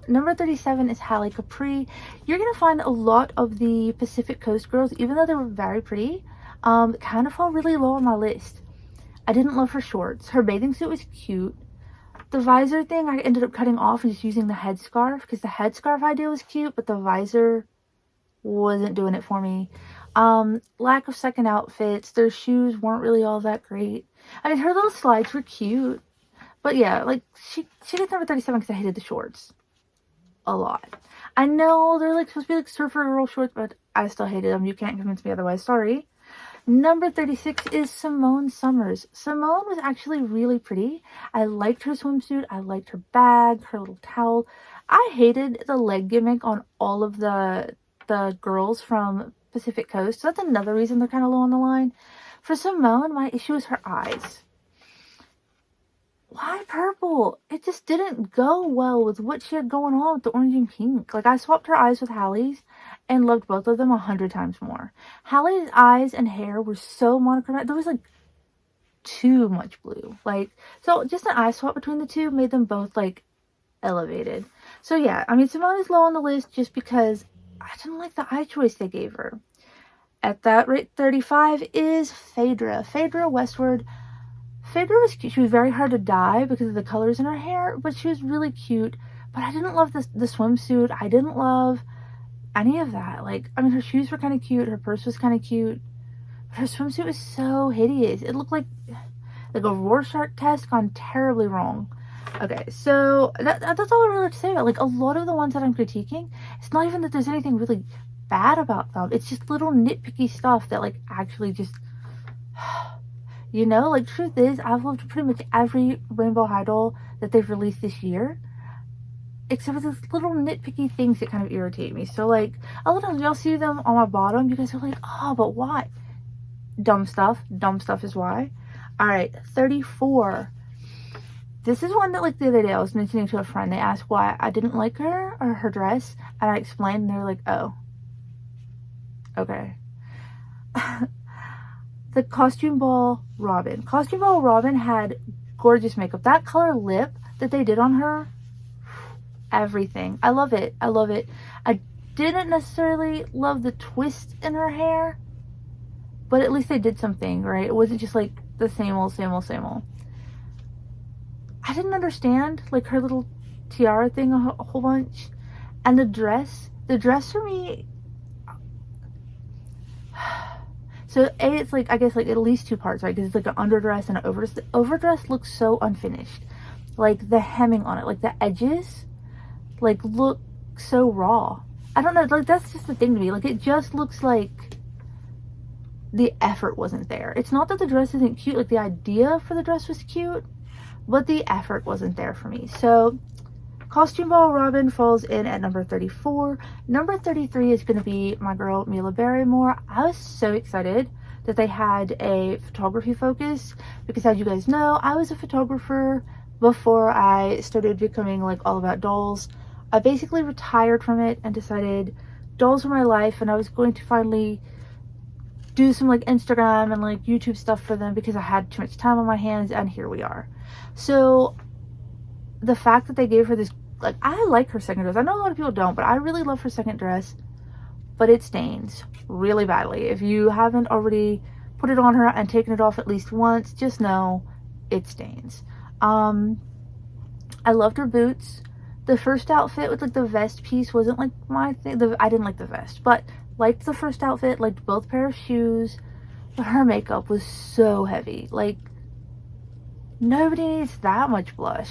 S1: Number 37 is Halle Capri. You're gonna find a lot of the Pacific Coast girls, even though they were very pretty, kind of fall really low on my list. I didn't love her shorts. Her bathing suit was cute. The visor thing I ended up cutting off and just using the headscarf because the headscarf idea was cute, but the visor wasn't doing it for me. Lack of second outfits. Their shoes weren't really all that great. I mean, her little slides were cute, but yeah, like she did number 37 because I hated the shorts a lot. I know they're like supposed to be like surfer girl shorts, but I still hated them. You can't convince me otherwise. Sorry. Number 36 is Simone Summers. Simone was actually really pretty. I liked her swimsuit. I liked her bag, her little towel. I hated the leg gimmick on all of the girls from Pacific Coast. So that's another reason they're kind of low on the line. For Simone, my issue is her eyes. Why purple? It just didn't go well with what she had going on with the orange and pink. Like, I swapped her eyes with Halle's and loved both of them 100 times more. Halle's eyes and hair were so monochromatic. There was, like, too much blue. Like, so just an eye swap between the two made them both, like, elevated. So, yeah, I mean, Simone is low on the list just because I didn't like the eye choice they gave her. At that rate, 35 is Phaedra. Phaedra Westward. Phaedra was cute. She was very hard to dye because of the colors in her hair, but she was really cute. But I didn't love the swimsuit. I didn't love any of that. Like, I mean, her shoes were kind of cute. Her purse was kind of cute. But her swimsuit was so hideous. It looked like a Rorschach test gone terribly wrong. Okay, so that's all I really have to say about, like, a lot of the ones that I'm critiquing. It's not even that there's anything really bad about them. It's just little nitpicky stuff that, like, actually just... You know, like, truth is, I've loved pretty much every Rainbow High doll that they've released this year. Except for those little nitpicky things that kind of irritate me. So, like, a lot of times y'all see them on my bottom. You guys are like, oh, but why? Dumb stuff. Dumb stuff is why. Alright, 34. This is one that, like, the other day I was mentioning to a friend. They asked why I didn't like her or her dress. And I explained, and they were like, oh. Okay. The Costume Ball Robin. Costume Ball Robin had gorgeous makeup. That color lip that they did on her, everything. I love it. I love it. I didn't necessarily love the twist in her hair, but at least they did something, right? It wasn't just like the same old, same old, same old. I didn't understand, like, her little tiara thing a whole bunch. And the dress for me... So, A, it's, like, I guess, like, at least two parts, right? Because it's, like, an underdress and an overdress. The overdress looks so unfinished. Like, the hemming on it, like, the edges, like, look so raw. I don't know, like, that's just the thing to me. Like, it just looks like the effort wasn't there. It's not that the dress isn't cute. Like, the idea for the dress was cute, but the effort wasn't there for me. So, Costume Ball Robin falls in at number 34. Number 33 is going to be my girl Mila Barrymore. I was so excited that they had a photography focus because, as you guys know, I was a photographer before I started becoming, like, all about dolls. I basically retired from it and decided dolls were my life, and I was going to finally do some, like, Instagram and, like, YouTube stuff for them because I had too much time on my hands, and here we are. So the fact that they gave her this, like, I like her second dress. I know a lot of people don't, but I really love her second dress. But it stains really badly. If you haven't already put it on her and taken it off at least once, just know it stains. I loved her boots. The first outfit with, like, the vest piece wasn't, like, my thing. I didn't like the vest, but liked the first outfit, liked both pair of shoes. But her makeup was so heavy. Like, nobody needs that much blush.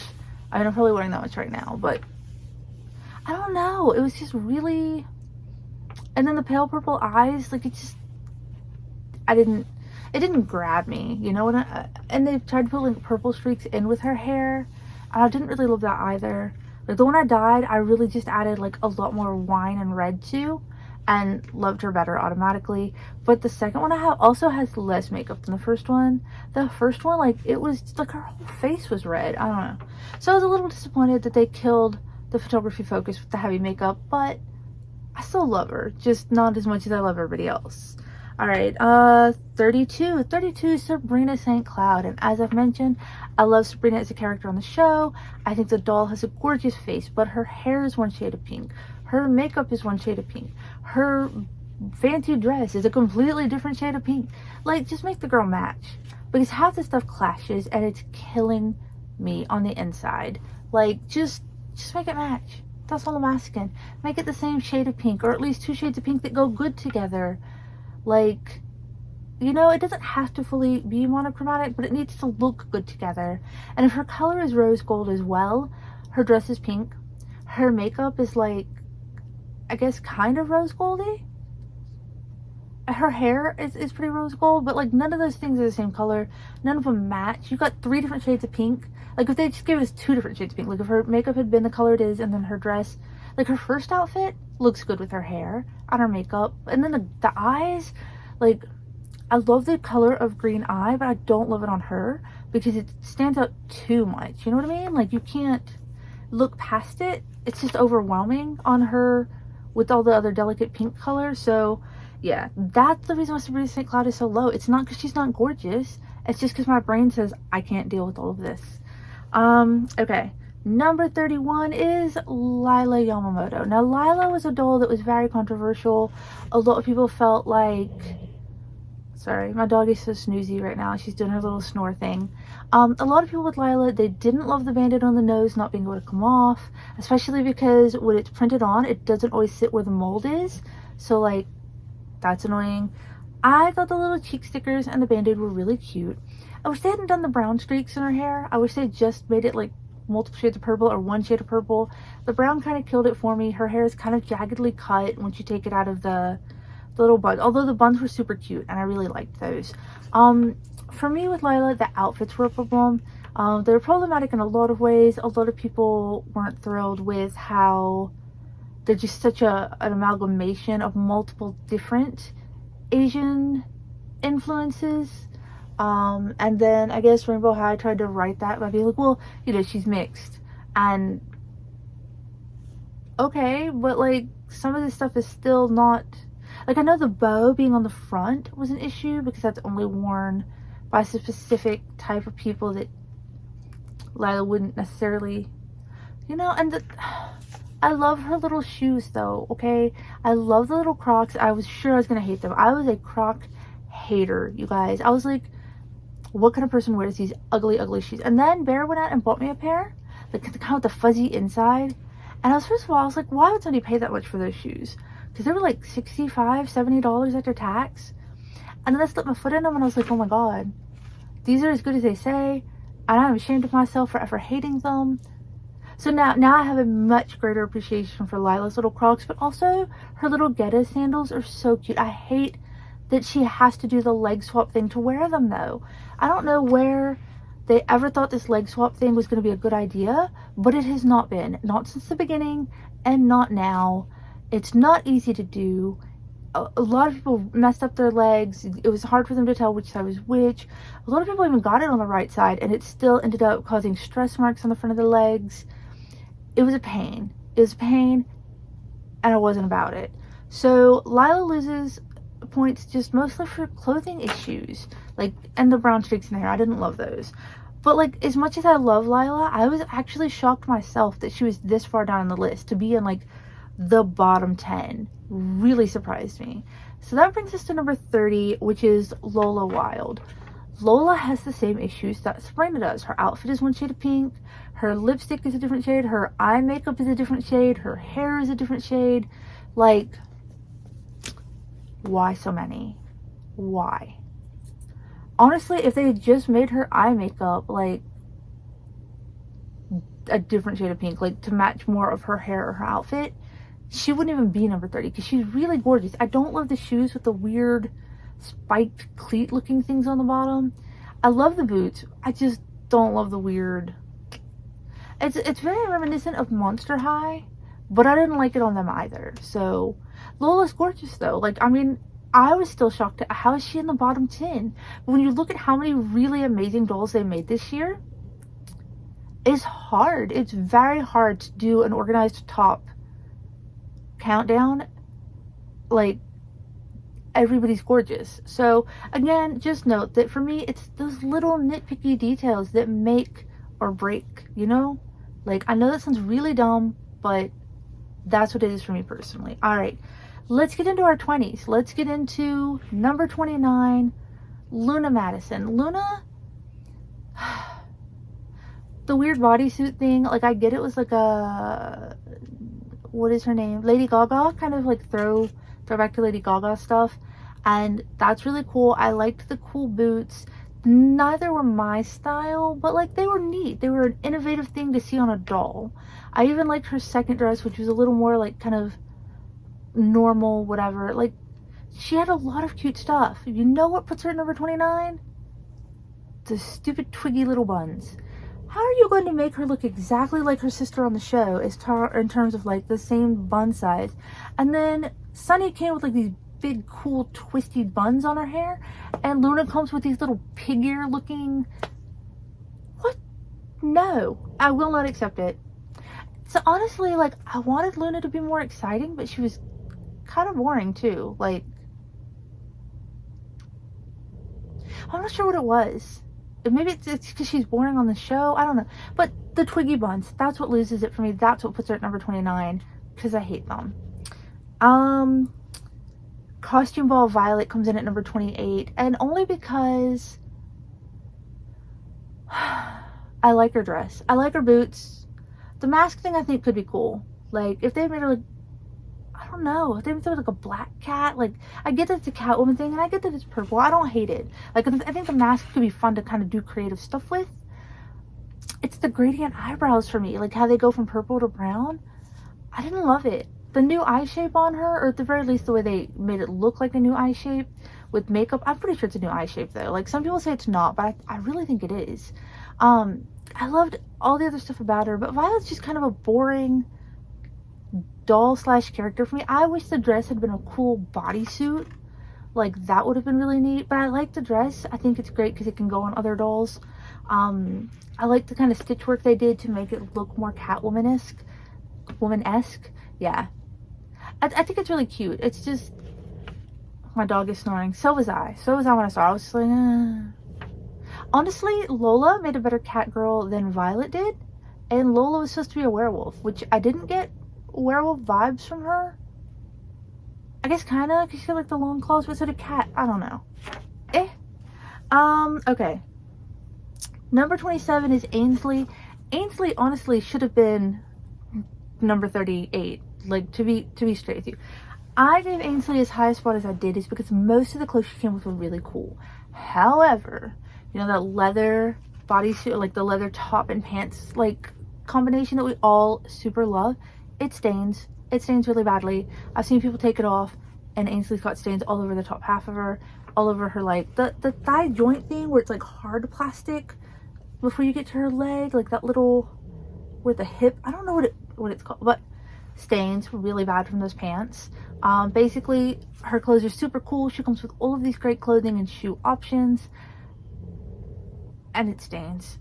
S1: I mean, I'm probably wearing that much right now, but I don't know. It was just really... And then the pale purple eyes, like, it just... it didn't grab me, you know? And they tried to put, like, purple streaks in with her hair, and I didn't really love that either. Like, the one I dyed, I really just added, like, a lot more wine and red to, and loved her better automatically. But the second one I have also has less makeup than the first one. The first one, like, it was like her whole face was red. I don't know. So I was a little disappointed that they killed the photography focus with the heavy makeup, but I still love her, just not as much as I love everybody else. All right, 32. 32, Sabrina St. Cloud. And as I've mentioned, I love Sabrina as a character on the show. I think the doll has a gorgeous face, but her hair is one shade of pink. Her makeup is one shade of pink. Her fancy dress is a completely different shade of pink. Like, just make the girl match. Because half the stuff clashes and it's killing me on the inside. Like, just make it match. That's all I'm asking. Make it the same shade of pink, or at least 2 shades of pink that go good together. Like, you know, it doesn't have to fully be monochromatic, but it needs to look good together. And if her color is rose gold as well, her dress is pink, her makeup is like, I guess, kind of rose goldy. Her hair is pretty rose gold, but like none of those things are the same color. None of them match. You've got 3 different shades of pink. Like, if they just gave us 2 different shades of pink, like if her makeup had been the color it is, and then her dress, like her first outfit looks good with her hair and her makeup, and then the eyes, like, I love the color of green eye, but I don't love it on her because it stands out too much. You know what I mean? Like, you can't look past it. It's just overwhelming on her with all the other delicate pink colors. So yeah, that's the reason why Sabrina St. Cloud is so low. It's not because she's not gorgeous. It's just because my brain says I can't deal with all of this. Okay. Number 31 is Lila Yamamoto. Now, Lila was a doll that was very controversial. A lot of people felt like... Sorry, my dog is so snoozy right now. She's doing her little snore thing. A lot of people with Lila, they didn't love the band-aid on the nose not being able to come off. Especially because when it's printed on, it doesn't always sit where the mold is. So, like, that's annoying. I thought the little cheek stickers and the band-aid were really cute. I wish they hadn't done the brown streaks in her hair. I wish they just made it like multiple shades of purple or 1 shade of purple. The brown kind of killed it for me. Her hair is kind of jaggedly cut once you take it out of the little buns. Although the buns were super cute and I really liked those. For me with Lila, the outfits were a problem. They were problematic in a lot of ways. A lot of people weren't thrilled with how they're just such an amalgamation of multiple different Asian influences. And then I guess Rainbow High tried to write that by being like, well, you know, she's mixed. And okay, but like some of this stuff is still not, like, I know the bow being on the front was an issue because that's only worn by a specific type of people that Lila wouldn't necessarily, you know. And I love her little shoes though, okay? I love the little Crocs. I was sure I was gonna hate them. I was a Croc hater, you guys. I was like, what kind of person wears these ugly, ugly shoes? And then Bear went out and bought me a pair, like the kind with the fuzzy inside. And I was, first of all, I was like, why would somebody pay that much for those shoes? Because they were like $65, $70 after tax. And then I slipped my foot in them and I was like, oh my god, these are as good as they say. And I'm ashamed of myself for ever hating them. So now I have a much greater appreciation for Lila's little Crocs, but also her little Geta sandals are so cute. I hate that she has to do the leg swap thing to wear them though. I don't know where they ever thought this leg swap thing was going to be a good idea, but it has not been. Not since the beginning and not now. It's not easy to do. A lot of people messed up their legs. It was hard for them to tell which side was which. A lot of people even got it on the right side and it still ended up causing stress marks on the front of the legs. It was a pain. It was a pain and I wasn't about it. So Lila loses points just mostly for clothing issues, like, and the brown streaks in the hair. I didn't love those. But like, as much as I love Lila, I was actually shocked myself that she was this far down on the list. To be in like the bottom 10 really surprised me. So that brings us to number 30, which is Lola Wild. Lola has the same issues that Sabrina does. Her outfit is 1 shade of pink, her lipstick is a different shade, her eye makeup is a different shade, her hair is a different shade. Like, why so many? Why? Honestly, if they had just made her eye makeup like a different shade of pink, like to match more of her hair or her outfit, she wouldn't even be number 30 because she's really gorgeous. I don't love the shoes with the weird spiked cleat looking things on the bottom. I love the boots. I just don't love the weird. It's very reminiscent of Monster High, but I didn't like it on them either. So Lola's gorgeous though. Like, I mean, I was still shocked at how is she in the bottom 10. But when you look at how many really amazing dolls they made this year, it's hard. It's very hard to do an organized top countdown, like, everybody's gorgeous. So again, just note that for me, it's those little nitpicky details that make or break, you know? Like, I know that sounds really dumb, but that's what it is for me personally. All right, let's get into our 20s. Let's get into number 29, Luna Madison. Luna, the weird bodysuit thing, like, I get it was like a, what is her name? Lady Gaga, kind of like throwback to Lady Gaga stuff. And that's really cool. I liked the cool boots. Neither were my style, but like they were neat. They were an innovative thing to see on a doll. I even liked her second dress, which was a little more like kind of normal, whatever. Like, she had a lot of cute stuff. You know what puts her at number 29? The stupid twiggy little buns. How are you going to make her look exactly like her sister on the show in terms of like the same bun size? And then Sunny came with like these big cool twisty buns on her hair, and Luna comes with these little pig ear looking, what? No, I will not accept it. So honestly, like, I wanted Luna to be more exciting, but she was kind of boring too. Like, I'm not sure what it was. Maybe it's because she's boring on the show. I don't know. But the twiggy buns, that's what loses it for me. That's what puts her at number 29, because I hate them. Costume Ball Violet comes in at number 28, and only because I like her dress. I like her boots. The mask thing I think could be cool. Like, if they made her like, I don't know, if they made her like a black cat, like, I get that it's a Catwoman thing, and I get that it's purple. I don't hate it. Like, I think the mask could be fun to kind of do creative stuff with. It's the gradient eyebrows for me, like how they go from purple to brown. I didn't love it. The new eye shape on her, or at the very least the way they made it look like a new eye shape with makeup, I'm pretty sure it's a new eye shape though. Like, some people say it's not, but I really think it is. I loved all the other stuff about her, but Violet's just kind of a boring doll slash character for me. I wish the dress had been a cool bodysuit. Like, that would have been really neat, but I like the dress. I think it's great because it can go on other dolls. I like the kind of stitch work they did to make it look more Catwoman-esque. Woman-esque. Yeah. I think it's really cute. It's just, my dog is snoring. So was I. So was I when I saw it. I was just like, Honestly, Lola made a better cat girl than Violet did. And Lola was supposed to be a werewolf, which I didn't get werewolf vibes from her. I guess kind of, because she had like the long claws, but so did Cat. I don't know. Okay. Number 27 is Ainsley. Ainsley honestly should have been number 38. Like, to be straight with you, I gave Ainsley as high a spot as I did is because most of the clothes she came with were really cool. However, you know, that leather bodysuit, like the leather top and pants like combination that we all super love, it stains. It stains really badly. I've seen people take it off, and Ainsley's got stains all over the top half of her, all over her, like the thigh joint thing where it's like hard plastic before you get to her leg, like that little where the hip, I don't know what it's called, but stains really bad from those pants. Basically, her clothes are super cool. She comes with all of these great clothing and shoe options, and it stains.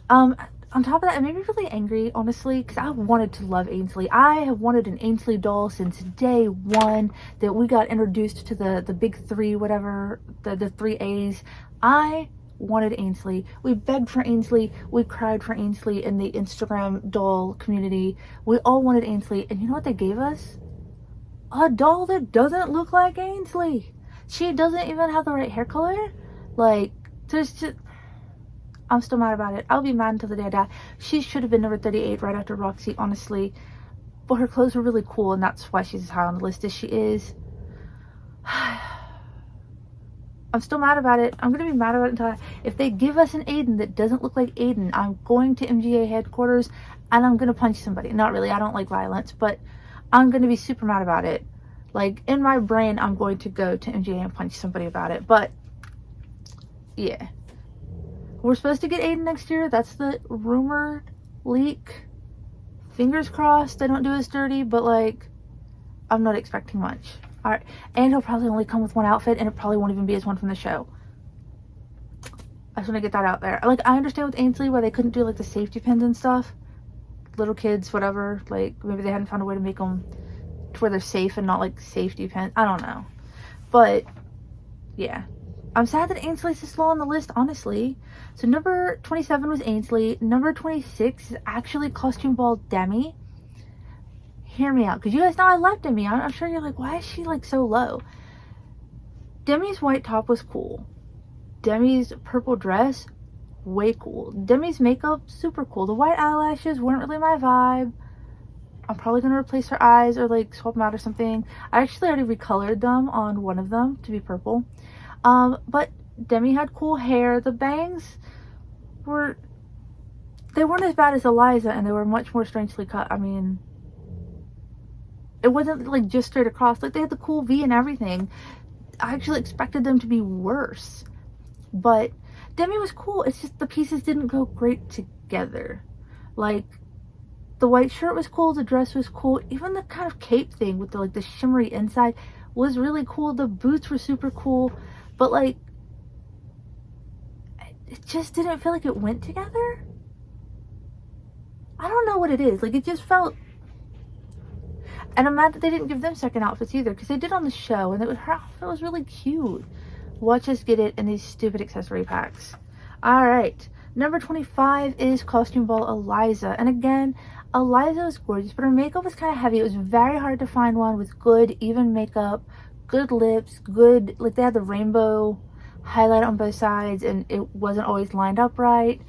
S1: On top of that, it made me really angry, honestly, because I wanted to love Ainsley. I have wanted an Ainsley doll since day one that we got introduced to the big three, whatever, the three A's. I wanted Ainsley. We begged for Ainsley. We cried for Ainsley in the Instagram doll community. We all wanted Ainsley, and you know what they gave us? A doll that doesn't look like Ainsley. She doesn't even have the right hair color. Like, there's just, I'm still mad about it. I'll be mad until the day I die. She should have been number 38 right after Roxy, honestly. But her clothes were really cool, and that's why she's as high on the list as she is. I'm still mad about it. I'm going to be mad about it until if they give us an Aiden that doesn't look like Aiden, I'm going to MGA headquarters and I'm going to punch somebody. Not really. I don't like violence, but I'm going to be super mad about it. Like, in my brain, I'm going to go to MGA and punch somebody about it. But, yeah. We're supposed to get Aiden next year. That's the rumored leak. Fingers crossed they don't do us dirty, but, like, I'm not expecting much. Alright, and he'll probably only come with one outfit, and it probably won't even be his one from the show. I just want to get that out there. Like, I understand with Ainsley why they couldn't do, like, the safety pins and stuff. Little kids, whatever. Like, maybe they hadn't found a way to make them to where they're safe and not, like, safety pins. I don't know. But yeah, I'm sad that Ainsley's is low on the list, honestly. So number 27 was Ainsley. Number 26 is actually Costume Ball Demi. Hear me out, because you guys know I love Demi. I'm sure you're like, why is she like so low? Demi's white top was cool. Demi's purple dress, way cool. Demi's makeup, super cool. The white eyelashes weren't really my vibe. I'm probably going to replace her eyes or like swap them out or something. I actually already recolored them on one of them to be purple. But Demi had cool hair. The bangs they weren't as bad as Eliza, and they were much more strangely cut. I mean, it wasn't like just straight across. Like, they had the cool V and everything. I actually expected them to be worse. But Demi was cool. It's just the pieces didn't go great together. Like, the white shirt was cool, the dress was cool, even the kind of cape thing with the like the shimmery inside was really cool. The boots were super cool, but like it just didn't feel like it went together. I don't know what it is. Like, it just felt, and I'm mad that they didn't give them second outfits either, because they did on the show, and her outfit was really cute. Watch us get it in these stupid accessory packs. Alright, number 25 is Costume Ball Eliza. And again, Eliza was gorgeous, but her makeup was kind of heavy. It was very hard to find one with good, even makeup, good lips, good, like they had the rainbow highlight on both sides, and it wasn't always lined up right.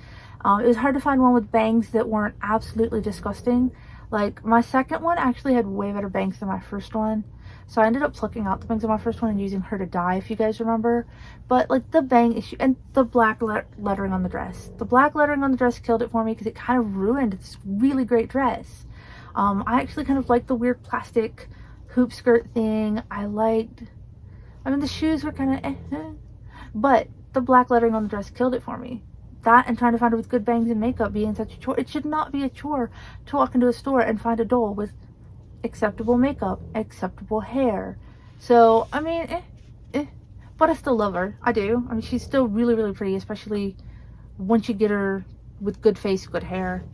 S1: It was hard to find one with bangs that weren't absolutely disgusting. Like, my second one actually had way better bangs than my first one. So I ended up plucking out the bangs on my first one and using her to dye, if you guys remember. But like the bang issue and the black lettering on the dress. The black lettering on the dress killed it for me because it kind of ruined this really great dress. I actually kind of liked the weird plastic hoop skirt thing. I mean, the shoes were kind of but the black lettering on the dress killed it for me. That and trying to find it with good bangs and makeup being such a chore. It should not be a chore to walk into a store and find a doll with acceptable makeup, acceptable hair. So, I mean, but I still love her. I do. I mean, she's still really, really pretty, especially once you get her with good face, good hair.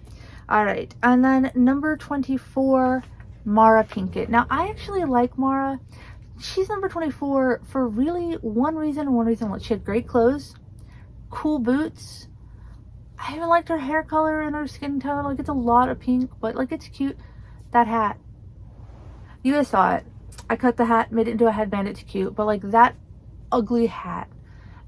S1: Alright, and then number 24, Mara Pinkett. Now, I actually like Mara. She's number 24 for really one reason and one reason only. She had great clothes, cool boots. I even liked her hair color and her skin tone. Like, it's a lot of pink, but like, it's cute. That hat. You guys saw it. I cut the hat, made it into a headband. It's cute, but like that ugly hat.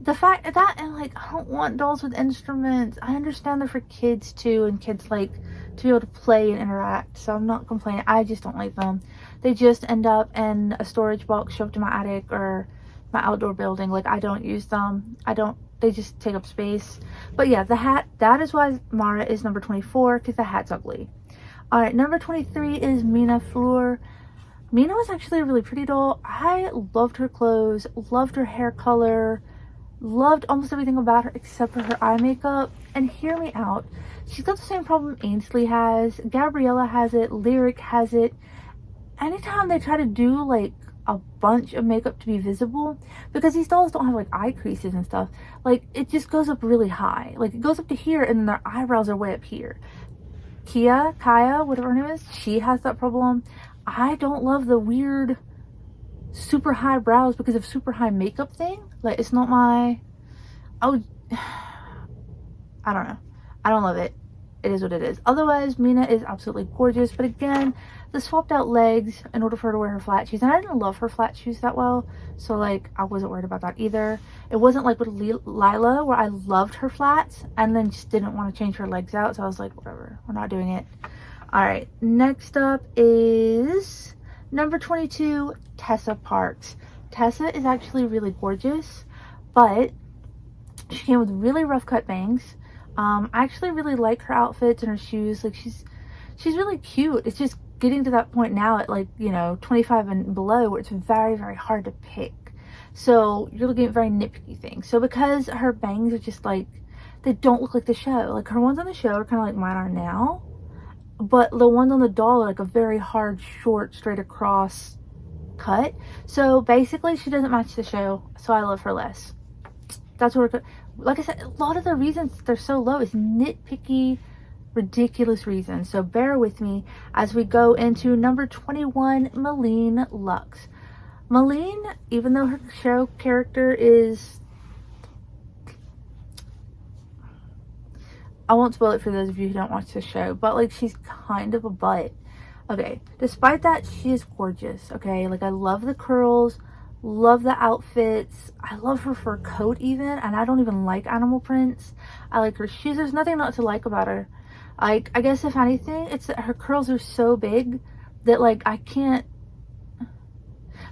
S1: The fact that, and like, I don't want dolls with instruments. I understand they're for kids too, and kids like to be able to play and interact. So I'm not complaining. I just don't like them. They just end up in a storage box shoved in my attic or my outdoor building. Like, I don't use them. They just take up space. But yeah, the hat, that is why Mara is number 24, because the hat's ugly. Alright, number 23 is Mina Fleur. Mina was actually a really pretty doll. I loved her clothes, loved her hair color, loved almost everything about her except for her eye makeup. And hear me out. She's got the same problem Ainsley has, Gabriella has it, Lyric has it. Anytime they try to do like a bunch of makeup to be visible, because these dolls don't have like eye creases and stuff, like it just goes up really high. Like, it goes up to here and then their eyebrows are way up here. Kaya, whatever her name is, she has that problem. I don't love the weird super high brows because of super high makeup thing. Like, it's not my, I don't know. I don't love it. It is what it is. Otherwise, Mina is absolutely gorgeous. But again, the swapped out legs in order for her to wear her flat shoes. And I didn't love her flat shoes that well. So like, I wasn't worried about that either. It wasn't like with Lila where I loved her flats and then just didn't want to change her legs out. So I was like, whatever, we're not doing it. Alright, next up is number 22, Tessa Parks. Tessa is actually really gorgeous, but she came with really rough cut bangs. I actually really like her outfits and her shoes. Like, she's really cute. It's just getting to that point now at like, you know, 25 and below where it's very, very hard to pick. So you're looking at very nitpicky things. So because her bangs are just like, they don't look like the show. Like, her ones on the show are kind of like mine are now. But the ones on the doll are like a very hard, short, straight across cut. So basically, she doesn't match the show. So I love her less. That's what we're, like I said, a lot of the reasons they're so low is nitpicky, ridiculous reasons. So bear with me as we go into number 21, Malene Lux. Malene, even though her show character is, I won't spoil it for those of you who don't watch the show, but like she's kind of a butt. Okay, despite that, she is gorgeous, okay? Like I love the curls, love the outfits, I love her fur coat even, and I don't even like animal prints. I like her shoes, there's nothing not to like about her. Like, I guess if anything, it's that her curls are so big that like I can't,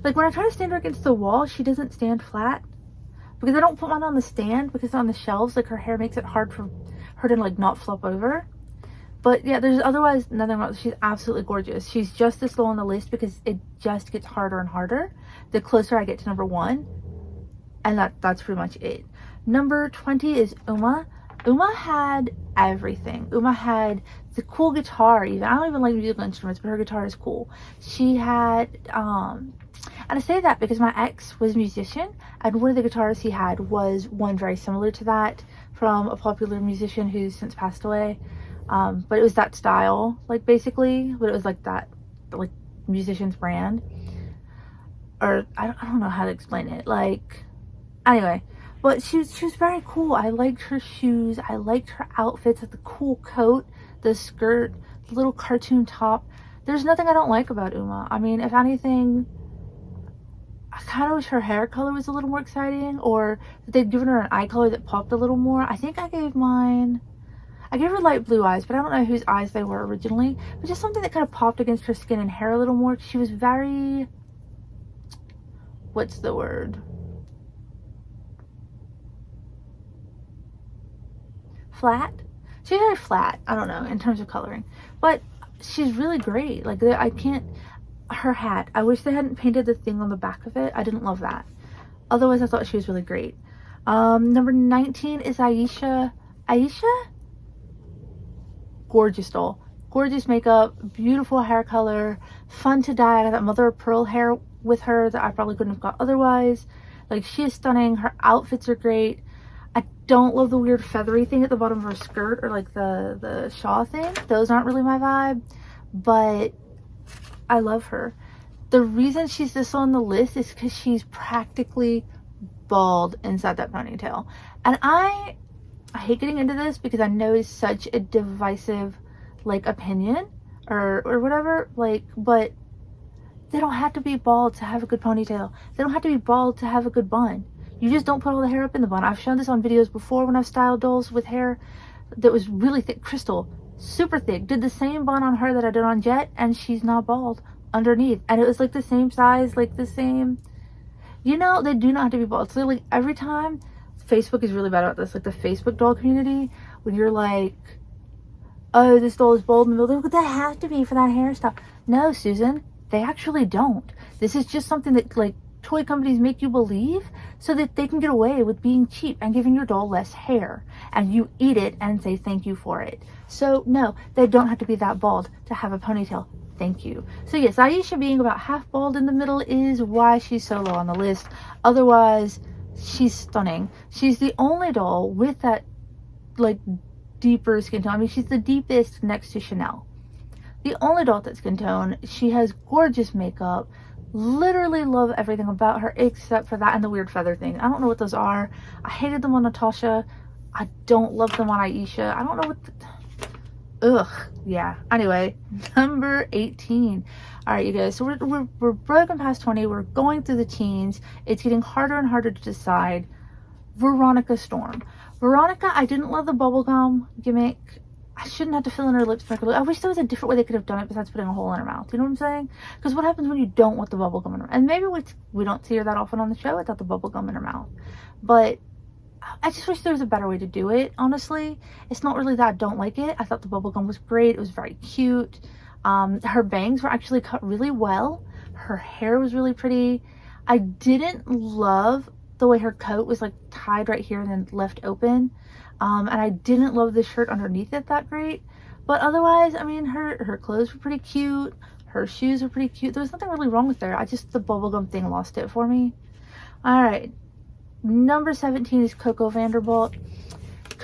S1: like when I try to stand her against the wall, she doesn't stand flat. Because I don't put mine on the stand, because on the shelves, like her hair makes it hard for her to like not flop over. But yeah, there's otherwise nothing wrong. She's absolutely gorgeous. She's just this low on the list because it just gets harder and harder the closer I get to number 1. And that's pretty much it. Number 20 is Uma. Uma had everything. Uma had the cool guitar even. I don't even like musical instruments, but her guitar is cool. She had, and I say that because my ex was a musician, and one of the guitars he had was one very similar to that from a popular musician who's since passed away. But it was that style, like basically, but it was like that, like musician's brand. Or I don't know how to explain it. Like, anyway, but she was very cool. I liked her shoes. I liked her outfits, like the cool coat, the skirt, the little cartoon top. There's nothing I don't like about Uma. I mean, if anything, I kind of wish her hair color was a little more exciting, or that they'd given her an eye color that popped a little more. I think I gave her light blue eyes, but I don't know whose eyes they were originally. But just something that kind of popped against her skin and hair a little more. She was very, what's the word? Flat? She's very flat, I don't know, in terms of coloring. But she's really great. Like, I can't, her hat, I wish they hadn't painted the thing on the back of it. I didn't love that. Otherwise, I thought she was really great. Number 19 is Aisha. Aisha? Gorgeous doll. Gorgeous makeup, beautiful hair color, fun to dye. I got that mother of pearl hair with her that I probably couldn't have got otherwise. Like, she is stunning. Her outfits are great. I don't love the weird feathery thing at the bottom of her skirt, or like the shawl thing. Those aren't really my vibe, but I love her. The reason she's this on the list is because she's practically bald inside that ponytail. And I hate getting into this because I know it's such a divisive like opinion or whatever, like, but they don't have to be bald to have a good ponytail. They don't have to be bald to have a good bun. You just don't put all the hair up in the bun. I've shown this on videos before when I've styled dolls with hair that was really thick. Crystal, super thick, did the same bun on her that I did on Jet, and she's not bald underneath. And it was like the same size, like the same, you know, they do not have to be bald. So like every time, Facebook is really bad about this, like the Facebook doll community, when you're like, oh, this doll is bald in the middle, they have to be for that hairstyle. No, Susan, they actually don't. This is just something that like toy companies make you believe so that they can get away with being cheap and giving your doll less hair, and you eat it and say thank you for it. So no, they don't have to be that bald to have a ponytail. Thank you. So yes, Aisha being about half bald in the middle is why she's so low on the list. Otherwise, she's stunning. She's the only doll with that like deeper skin tone. I mean, she's the deepest next to Chanel. The only doll that's skin tone. She has gorgeous makeup. Literally love everything about her except for that and the weird feather thing. I don't know what those are. I hated them on Natasha. I don't love them on Aisha. I don't know what ugh, yeah. Anyway, number 18. All right, you guys, so we're broken past 20. We're going through the teens. It's getting harder and harder to decide. Veronica Storm. Veronica, I didn't love the bubblegum gimmick. I shouldn't have to fill in her lips. I wish there was a different way they could have done it besides putting a hole in her mouth. You know what I'm saying? Because what happens when you don't want the bubble gum in her mouth? And maybe we don't see her that often on the show without the bubble gum in her mouth. But I just wish there was a better way to do it, honestly. It's not really that I don't like it. I thought the bubble gum was great. It was very cute. Her bangs were actually cut really well. Her hair was really pretty. I didn't love the way her coat was like tied right here and then left open. And I didn't love the shirt underneath it that great. But otherwise, I mean, her clothes were pretty cute. Her shoes were pretty cute. There was nothing really wrong with her. The bubblegum thing lost it for me. Alright. Number 17 is Coco Vanderbilt.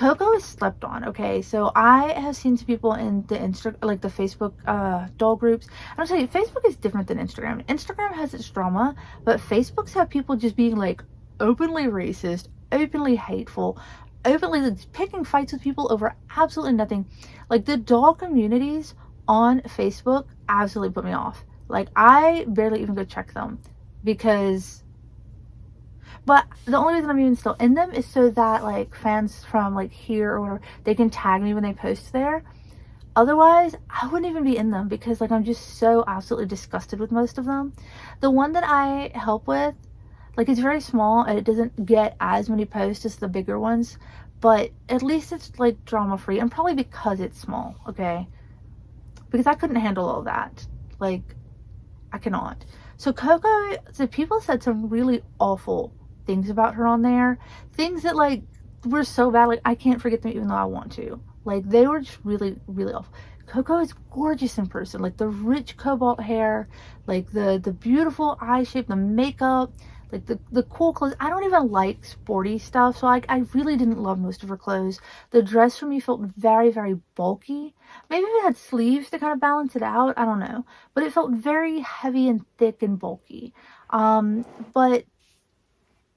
S1: Coco is slept on, okay? So I have seen some people in the the Facebook doll groups. And I'll tell you, Facebook is different than Instagram. Instagram has its drama, but Facebook's have people just being like openly racist, openly hateful, openly like, picking fights with people over absolutely nothing. Like the doll communities on Facebook absolutely put me off. Like I barely even go check them because, but the only reason I'm even still in them is so that like fans from like here or whatever, they can tag me when they post there. Otherwise, I wouldn't even be in them because like I'm just so absolutely disgusted with most of them. The one that I help with, like it's very small and it doesn't get as many posts as the bigger ones, but at least it's like drama free, and probably because it's small, okay? Because I couldn't handle all that. Like I cannot. So Coco, so people said some really awful things about her on there. Things that like were so bad, like I can't forget them even though I want to. Like they were just really, really awful. Coco is gorgeous in person. Like the rich cobalt hair, like the beautiful eye shape, the makeup, like the cool clothes. I don't even like sporty stuff, so like I really didn't love most of her clothes. The dress for me felt very, very bulky. Maybe if it had sleeves to kind of balance it out, I don't know. But it felt very heavy and thick and bulky. But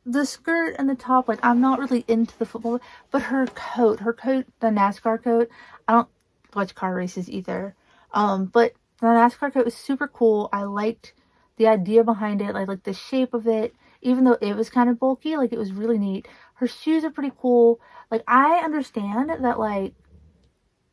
S1: the skirt and the top, like I'm not really into the football, but her coat, the NASCAR coat, I don't watch car races either. But the NASCAR coat was super cool. I liked the idea behind it. I liked the shape of it, even though it was kind of bulky, like it was really neat. Her shoes are pretty cool. Like I understand that like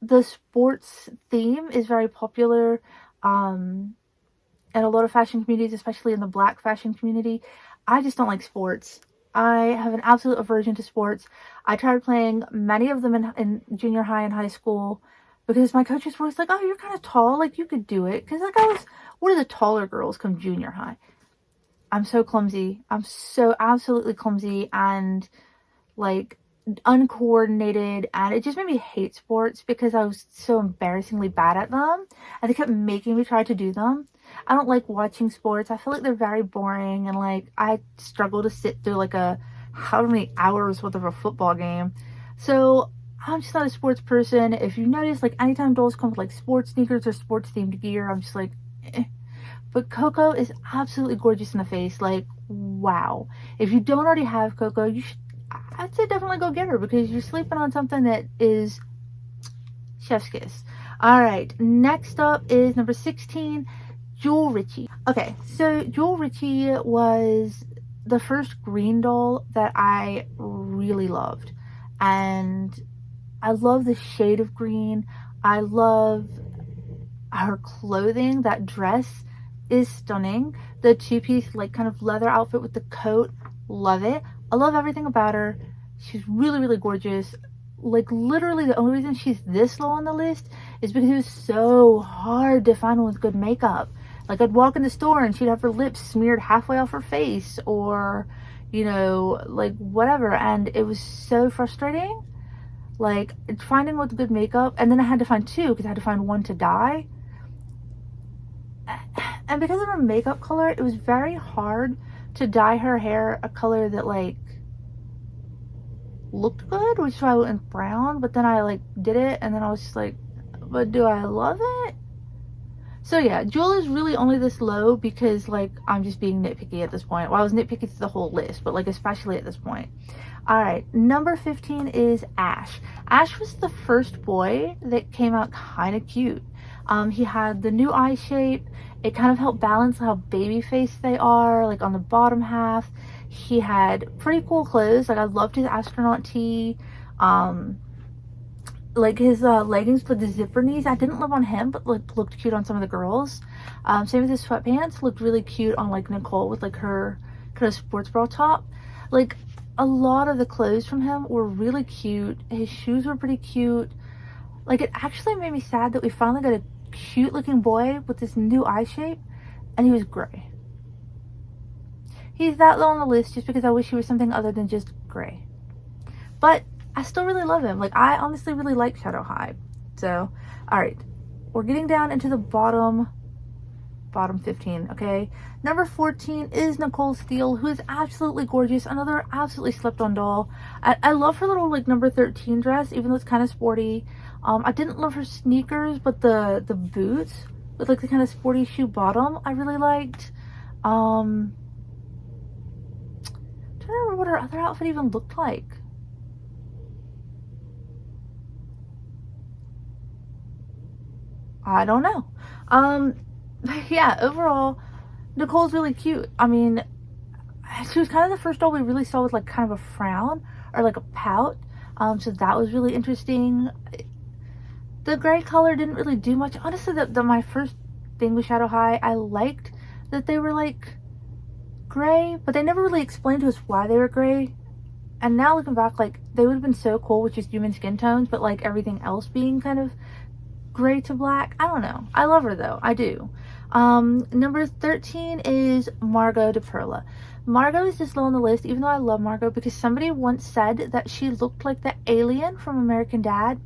S1: the sports theme is very popular, in a lot of fashion communities, especially in the Black fashion community. I just don't like sports. I have an absolute aversion to sports. I tried playing many of them in junior high and high school because my coaches were always like, oh, you're kind of tall, like you could do it. Because like I was one of the taller girls come junior high. I'm so clumsy. I'm so absolutely clumsy and like uncoordinated, and it just made me hate sports because I was so embarrassingly bad at them and they kept making me try to do them. I don't like watching sports. I feel like they're very boring, and like I struggle to sit through like a how many hours worth of a football game. So I'm just not a sports person. If you notice, like anytime dolls come with like sports sneakers or sports themed gear, I'm just like eh. But Coco is absolutely gorgeous in the face. Like wow. If you don't already have Coco, you should, I'd say definitely go get her because you're sleeping on something that is chef's kiss. Alright, next up is number 16, Jewel Richie. Okay, so Jewel Richie was the first green doll that I really loved. And I love the shade of green. I love her clothing. That dress is stunning. The two-piece like kind of leather outfit with the coat, love it. I love everything about her. She's really, really gorgeous. Like literally the only reason she's this low on the list is because it was so hard to find one with good makeup. Like I'd walk in the store and she'd have her lips smeared halfway off her face, or you know, like whatever, and it was so frustrating. Like finding one with good makeup, and then I had to find two because I had to find one to dye. And because of her makeup color, it was very hard to dye her hair a color that like looked good, which is why I went with brown. But then I like did it and then I was just like, but do I love it? So yeah, Jewel is really only this low because like I'm just being nitpicky at this point. Well, I was nitpicky to the whole list, but like especially at this point. Alright, number 15 is Ash. Ash was the first boy that came out kind of cute. He had the new eye shape. It kind of helped balance how baby faced they are, like on the bottom half. He had pretty cool clothes. Like I loved his astronaut tee. Like his leggings with the zipper knees. I didn't love on him, but like looked cute on some of the girls. Same with his sweatpants. Looked really cute on like Nicole with like her kind of sports bra top. Like a lot of the clothes from him were really cute. His shoes were pretty cute. Like it actually made me sad that we finally got a cute looking boy with this new eye shape and he was gray. He's that low on the list just because I wish he was something other than just gray. But I still really love him. Like I honestly really like Shadow High. So, alright. We're getting down into the bottom bottom 15, okay? Number 14 is Nicole Steele, who is absolutely gorgeous. Another absolutely slept on doll. I love her little like number 13 dress, even though it's kind of sporty. I didn't love her sneakers, but the boots with like the kind of sporty shoe bottom I really liked. I'm trying to remember what her other outfit even looked like. I don't know. Yeah, overall, Nicole's really cute. I mean, she was kind of the first doll we really saw with like kind of a frown or like a pout. So that was really interesting. The gray color didn't really do much. Honestly, my first thing with Shadow High, I liked that they were like gray, but they never really explained to us why they were gray. And now looking back, like they would have been so cool with just human skin tones, but like everything else being kind of gray to black. I don't know. I love her though. I do. Number 13 is Margot de Perla. Margot is just low on the list, even though I love Margot, because somebody once said that she looked like the alien from American Dad.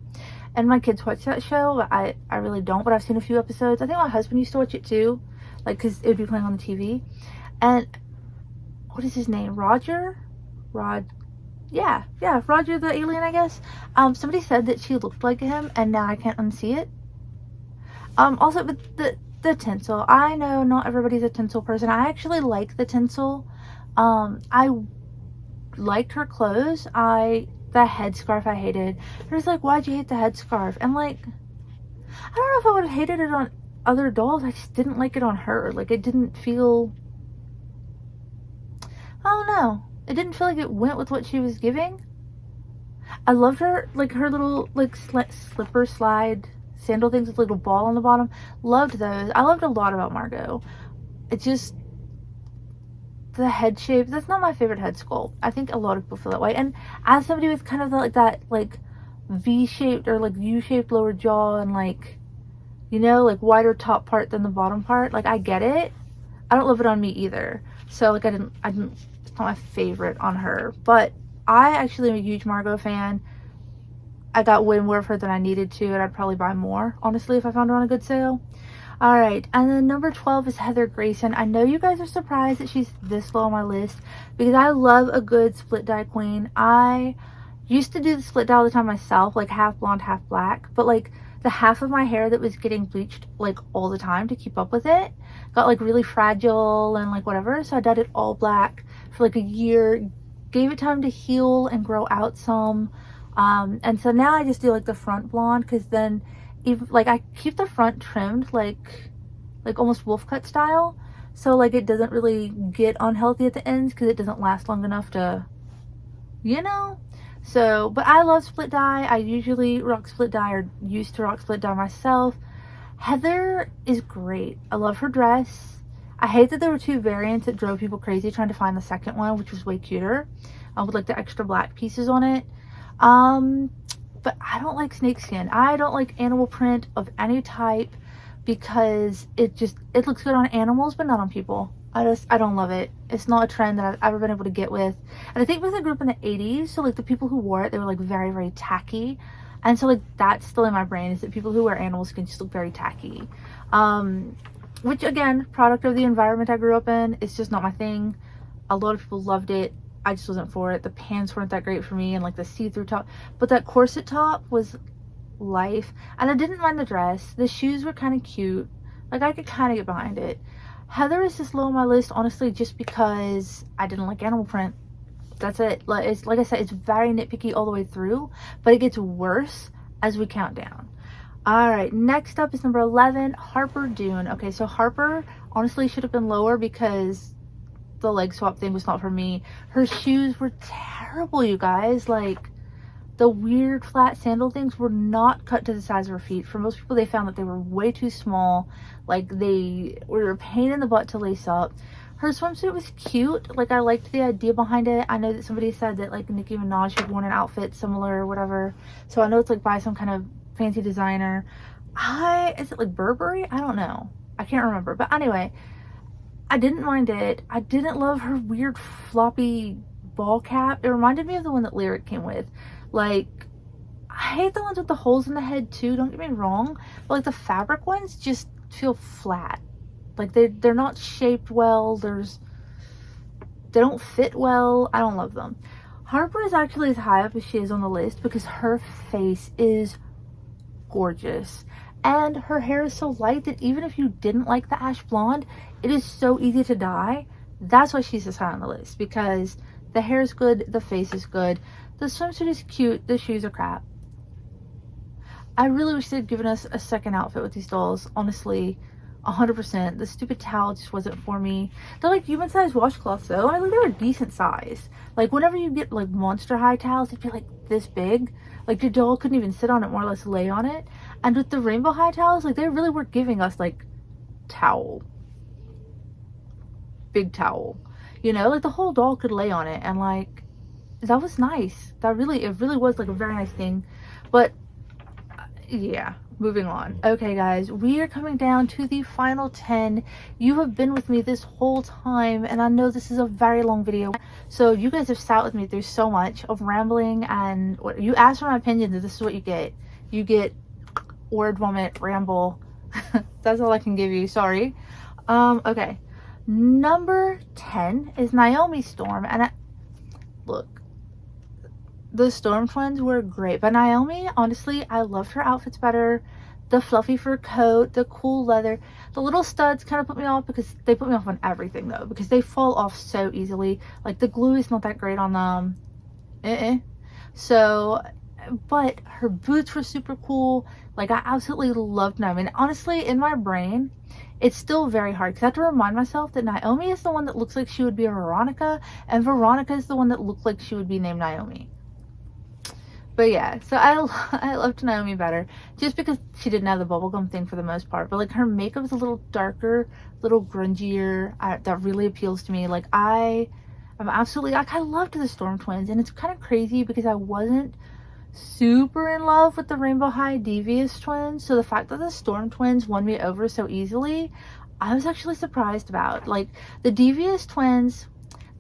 S1: And my kids watch that show. I really don't, but I've seen a few episodes. I think my husband used to watch it too, like because it would be playing on the TV. And what is his name? Roger? Yeah, Roger the alien, I guess. Somebody said that she looked like him, and now I can't unsee it. Also, but the tinsel. I know not everybody's a tinsel person. I actually like the tinsel. I liked her clothes. The headscarf I hated. It was like, why'd you hate the headscarf? And like, I don't know if I would have hated it on other dolls. I just didn't like it on her. Like, it didn't feel, I don't know. It didn't feel like it went with what she was giving. I loved her, like her little like slipper slide sandal things with a little ball on the bottom. Loved those. I loved a lot about Margot. It just, the head shape, that's not my favorite head sculpt. I think a lot of people feel that way. And as somebody with kind of that like V-shaped or like U-shaped lower jaw and like, you know, like wider top part than the bottom part, like I get it. I don't love it on me either. So like I didn't, it's not my favorite on her. But I actually am a huge Margot fan. I got way more of her than I needed to, and I'd probably buy more, honestly, if I found her on a good sale. Alright, and then number 12 is Heather Grayson. I know you guys are surprised that she's this low on my list, because I love a good split dye queen. I used to do the split dye all the time myself, like half blonde, half black, but like the half of my hair that was getting bleached like all the time to keep up with it got like really fragile and like whatever, so I dyed it all black for like a year, gave it time to heal and grow out some. And so now I just do like the front blonde, because then even like I keep the front trimmed like almost wolf cut style, so like it doesn't really get unhealthy at the ends because it doesn't last long enough to, you know. So, but I love split dye. I usually rock split dye, or used to rock split dye myself. Heather is great. I love her dress. I hate that there were two variants that drove people crazy trying to find the second one, which was way cuter, with like the extra black pieces on it. But I don't like snakeskin. I don't like animal print of any type, because it looks good on animals but not on people. I don't love it. It's not a trend that I've ever been able to get with. And I think because I grew up in the 80s, so like the people who wore it, they were like very, very tacky. And so like that's still in my brain, is that people who wear animal skin just look very tacky. Which again, product of the environment I grew up in. It's just not my thing. A lot of people loved it. I just wasn't for it. The pants weren't that great for me, and like the see-through top. But that corset top was life. And I didn't mind the dress. The shoes were kind of cute. Like I could kind of get behind it. Heather is just low on my list, honestly, just because I didn't like animal print. That's it. Like I said, it's very nitpicky all the way through, but it gets worse as we count down. Alright, next up is number 11, Harper Dune. Okay, so Harper honestly should have been lower because the leg swap thing was not for me. Her shoes were terrible, you guys. Like, the weird flat sandal things were not cut to the size of her feet. For most people, they found that they were way too small. Like, they were a pain in the butt to lace up. Her swimsuit was cute. Like, I liked the idea behind it. I know that somebody said that, like, Nicki Minaj had worn an outfit similar or whatever. So I know it's, like, by some kind of fancy designer. Is it, like, Burberry? I don't know. I can't remember. But anyway, I didn't mind it. I didn't love her weird floppy ball cap. It reminded me of the one that Lyric came with. Like, I hate the ones with the holes in the head too, don't get me wrong, but like the fabric ones just feel flat. Like they're not shaped well. They don't fit well. I don't love them. Harper is actually as high up as she is on the list because her face is gorgeous. And her hair is so light that even if you didn't like the ash blonde, it is so easy to dye. That's why she's this high on the list, because the hair is good, the face is good, the swimsuit is cute, the shoes are crap. I really wish they'd given us a second outfit with these dolls, honestly. 100%. The stupid towel just wasn't for me. They're like human sized washcloths though, and I think they were decent size. Like whenever you get like monster high towels, it'd be like this big. Like your doll couldn't even sit on it, more or less lay on it. And with the rainbow high towels, like they really were giving us like towel. Big towel. You know, like the whole doll could lay on it, and like that was nice. It really was like a very nice thing. But yeah, moving on. Okay guys, we are coming down to the final 10. You have been with me this whole time, and I know this is a very long video, so you guys have sat with me through so much of rambling, and what you asked for my opinions, and this is what you get. You get word vomit, ramble. That's all I can give you, sorry. Okay, number 10 is Naomi Storm, and look, the Storm twins were great, but Naomi, honestly, I loved her outfits better. The fluffy fur coat, the cool leather, the little studs kind of put me off, because they put me off on everything though, because they fall off so easily. Like the glue is not that great on them. So, but her boots were super cool. Like I absolutely loved Naomi. And honestly, in my brain, it's still very hard because I have to remind myself that Naomi is the one that looks like she would be a Veronica, and Veronica is the one that looked like she would be named Naomi. But yeah, so I loved Naomi better just because she didn't have the bubblegum thing for the most part. But like her makeup is a little darker, a little grungier. That really appeals to me. Like I'm absolutely, like I loved the Storm twins, and it's kind of crazy because I wasn't super in love with the Rainbow High Devious twins. So the fact that the Storm twins won me over so easily, I was actually surprised about. Like the Devious twins,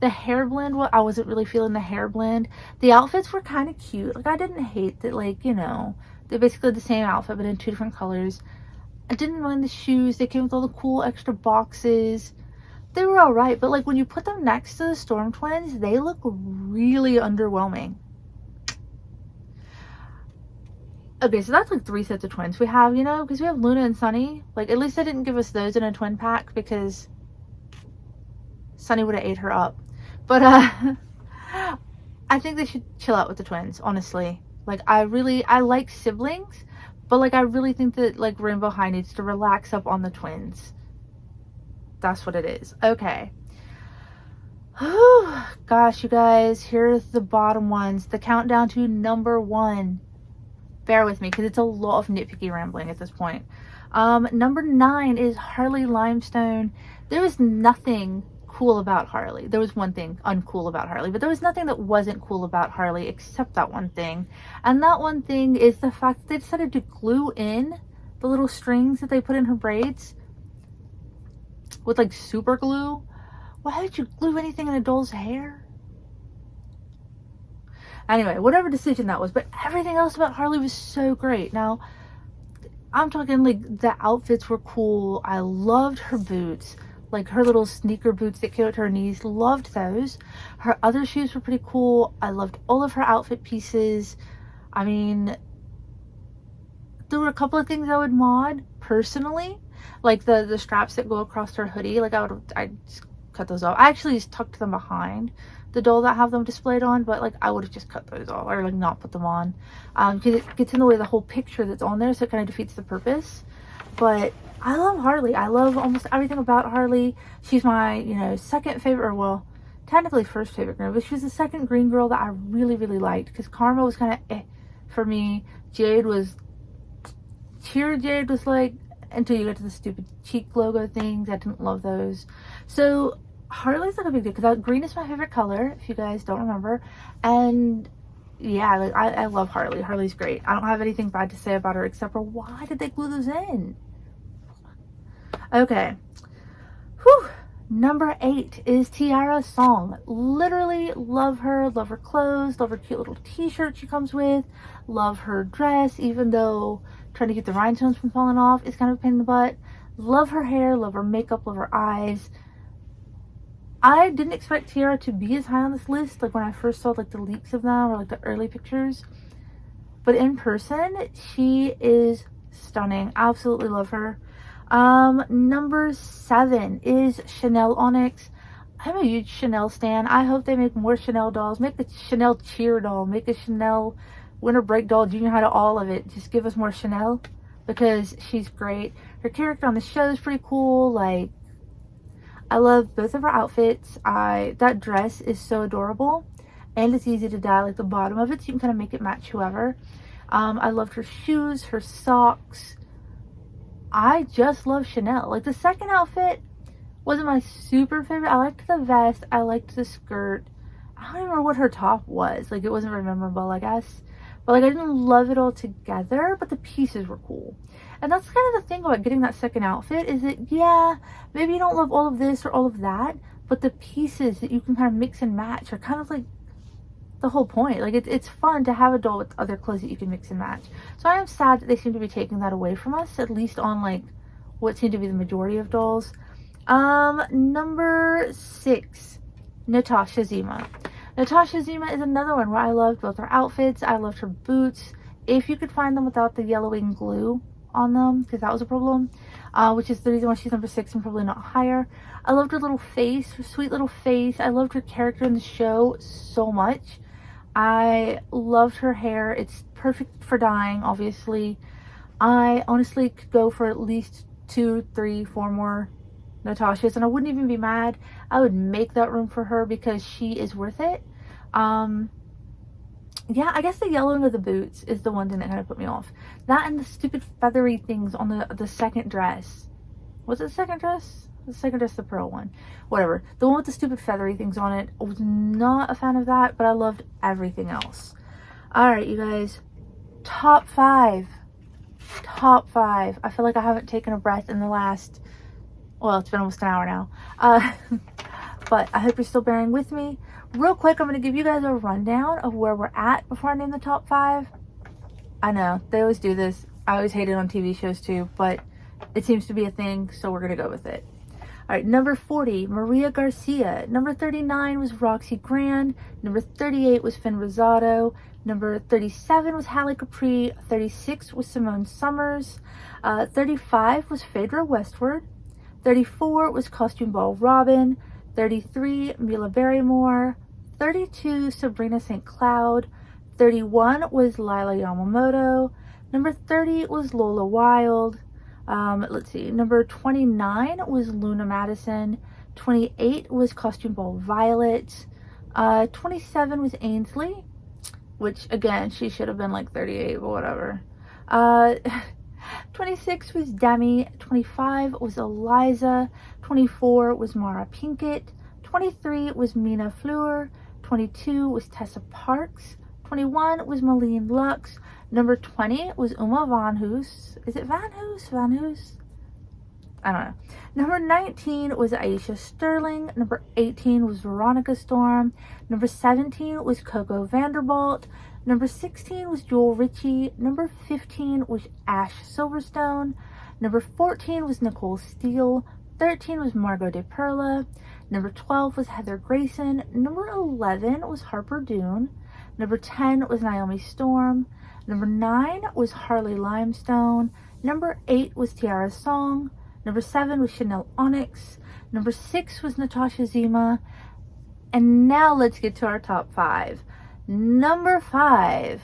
S1: the hair blend, I wasn't really feeling the hair blend. The outfits were kind of cute. Like I didn't hate that, like, you know, they're basically the same outfit but in 2 different colors. I didn't mind the shoes. They came with all the cool extra boxes. They were alright, but like when you put them next to the Storm twins, they look really underwhelming. Okay, so that's like 3 sets of twins we have, you know, because we have Luna and Sunny. Like at least they didn't give us those in a twin pack, because Sunny would have ate her up. But I think they should chill out with the twins, honestly. Like I like siblings, but like I really think that like Rainbow High needs to relax up on the twins. That's what it is. Okay. Gosh, you guys, here's the bottom ones. The countdown to number 1. Bear with me because it's a lot of nitpicky rambling at this point. Number 9 is Harley Limestone. There was nothing cool about Harley. There was one thing uncool about Harley, but there was nothing that wasn't cool about Harley except that one thing. And that one thing is the fact that they decided to glue in the little strings that they put in her braids with like super glue. Why would you glue anything in a doll's hair? Anyway, whatever decision that was, but everything else about Harley was so great. Now, I'm talking like the outfits were cool. I loved her boots. Like her little sneaker boots that came out to her knees, loved those. Her other shoes were pretty cool. I loved all of her outfit pieces. I mean, there were a couple of things I would mod personally, like the straps that go across her hoodie. Like I just cut those off. I actually just tucked them behind the doll that have them displayed on, but like I would have just cut those off or like not put them on, because it gets in the way of the whole picture that's on there, so it kind of defeats the purpose. But I love Harley. I love almost everything about Harley. She's my, you know, second favorite, or well, technically first favorite girl, but she was the second green girl that I really, really liked, because Karma was kind of for me. Jade was like, until you get to the stupid cheek logo things. I didn't love those. So Harley's like a big deal, because green is my favorite color, if you guys don't remember. And yeah, like I love Harley. Harley's great. I don't have anything bad to say about her except for why did they glue those in? Okay. Whew. Number 8 is Tiara Song. Literally love her clothes, love her cute little t-shirt she comes with, love her dress, even though trying to get the rhinestones from falling off is kind of a pain in the butt. Love her hair, love her makeup, love her eyes. I didn't expect Tiara to be as high on this list, like when I first saw like the leaks of them or like the early pictures. But in person, she is stunning. Absolutely love her. Number 7 is Chanel Onyx. I'm a huge Chanel stan. I hope they make more Chanel dolls. Make a Chanel cheer doll. Make a Chanel winter break doll, junior high, to all of it. Just give us more Chanel because she's great. Her character on the show is pretty cool. Like, I love both of her outfits. That dress is so adorable and it's easy to dye, like the bottom of it, so you can kind of make it match whoever. I loved her shoes, her socks. I just love Chanel. Like, the second outfit wasn't my super favorite. I liked the vest. I liked the skirt. I don't remember what her top was. Like, it wasn't very memorable, I guess. But, like, I didn't love it all together, but the pieces were cool. And that's kind of the thing about getting that second outfit, is that, yeah, maybe you don't love all of this or all of that, but the pieces that you can kind of mix and match are kind of like the whole point. Like, it's fun to have a doll with other clothes that you can mix and match. So I am sad that they seem to be taking that away from us, at least on, like, what seem to be the majority of dolls. Number 6, Natasha Zima. Natasha Zima is another one where I loved both her outfits. I loved her boots. If you could find them without the yellowing glue on them, because that was a problem, which is the reason why she's number 6 and probably not higher. I loved her little face, her sweet little face. I loved her character in the show so much. I loved her hair. It's perfect for dyeing, obviously. I honestly could go for at least 2, 3, 4 more Natashas, and I wouldn't even be mad. I would make that room for her because she is worth it. Yeah, I guess the yellowing of the boots is the one thing that kind of put me off. That and the stupid feathery things on the second dress. Was it the second dress? The second dress, the pearl one. Whatever. The one with the stupid feathery things on it. I was not a fan of that, but I loved everything else. Alright, you guys. Top 5. Top 5. I feel like I haven't taken a breath in the last... Well, it's been almost an hour now. But I hope you're still bearing with me. Real quick, I'm going to give you guys a rundown of where we're at before I name the top 5. I know, they always do this. I always hate it on TV shows too, but it seems to be a thing, so we're going to go with it. Alright, number 40, Maria Garcia. Number 39 was Roxy Grand. Number 38 was Finn Rosado. Number 37 was Halle Capri. 36 was Simone Summers. 35 was Phaedra Westward. 34 was Costume Ball Robin. 33, Mila Barrymore. 32, Sabrina St. Cloud. 31 was Lila Yamamoto. Number 30 was Lola Wilde. Let's see, number 29 was Luna Madison. 28 was Costume Ball Violet. 27 was Ainsley, which again, she should have been like 38, but whatever. 26 was Demi. 25 was Eliza. 24 was Mara Pinkett. 23 was Mina Fleur. 22 was Tessa Parks. 21 was Malene Lux. Number 20 was Uma Van Hoos. Is it Van Hoos? Van Hoos? I don't know. Number 19 was Aisha Sterling. Number 18 was Veronica Storm. Number 17 was Coco Vanderbilt. Number 16 was Joel Ritchie. Number 15 was Ash Silverstone. Number 14 was Nicole Steele. 13 was Margot DePerla. Number 12 was Heather Grayson. Number 11 was Harper Dune. Number 10 was Naomi Storm. Number 9 was Harley Limestone. Number 8 was Tiara Song. Number 7 was Chanel Onyx. Number 6 was Natasha Zima. And now let's get to our top 5. Number 5,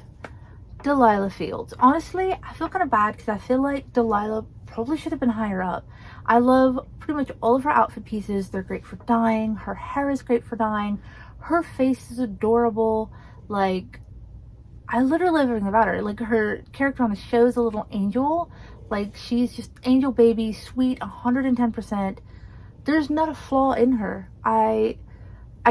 S1: Delilah Fields. Honestly, I feel kind of bad because I feel like Delilah probably should have been higher up. I love pretty much all of her outfit pieces. They're great for dyeing. Her hair is great for dyeing. Her face is adorable. Like, I literally love everything about her. Like, her character on the show is a little angel. Like, she's just angel baby, sweet, 110%. There's not a flaw in her. I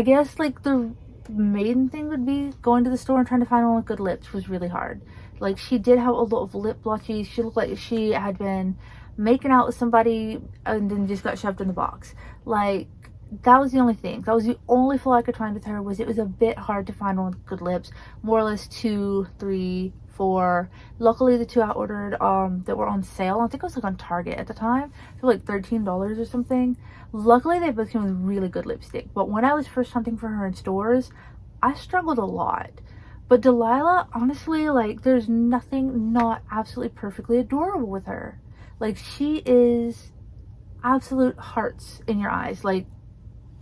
S1: guess, like, the main thing would be going to the store and trying to find one with good lips was really hard. Like, she did have a lot of lip blotches. She looked like she had been making out with somebody and then just got shoved in the box. Like, that was the only thing. That was the only flaw I could find with her, was it was a bit hard to find one with good lips. More or less 2, 3, 4. Luckily, the 2 I ordered that were on sale, I think it was like on Target at the time, for like $13 or something. Luckily, they both came with really good lipstick. But when I was first hunting for her in stores, I struggled a lot. But Delilah, honestly, like, there's nothing not absolutely perfectly adorable with her. Like, she is absolute hearts in your eyes. Like,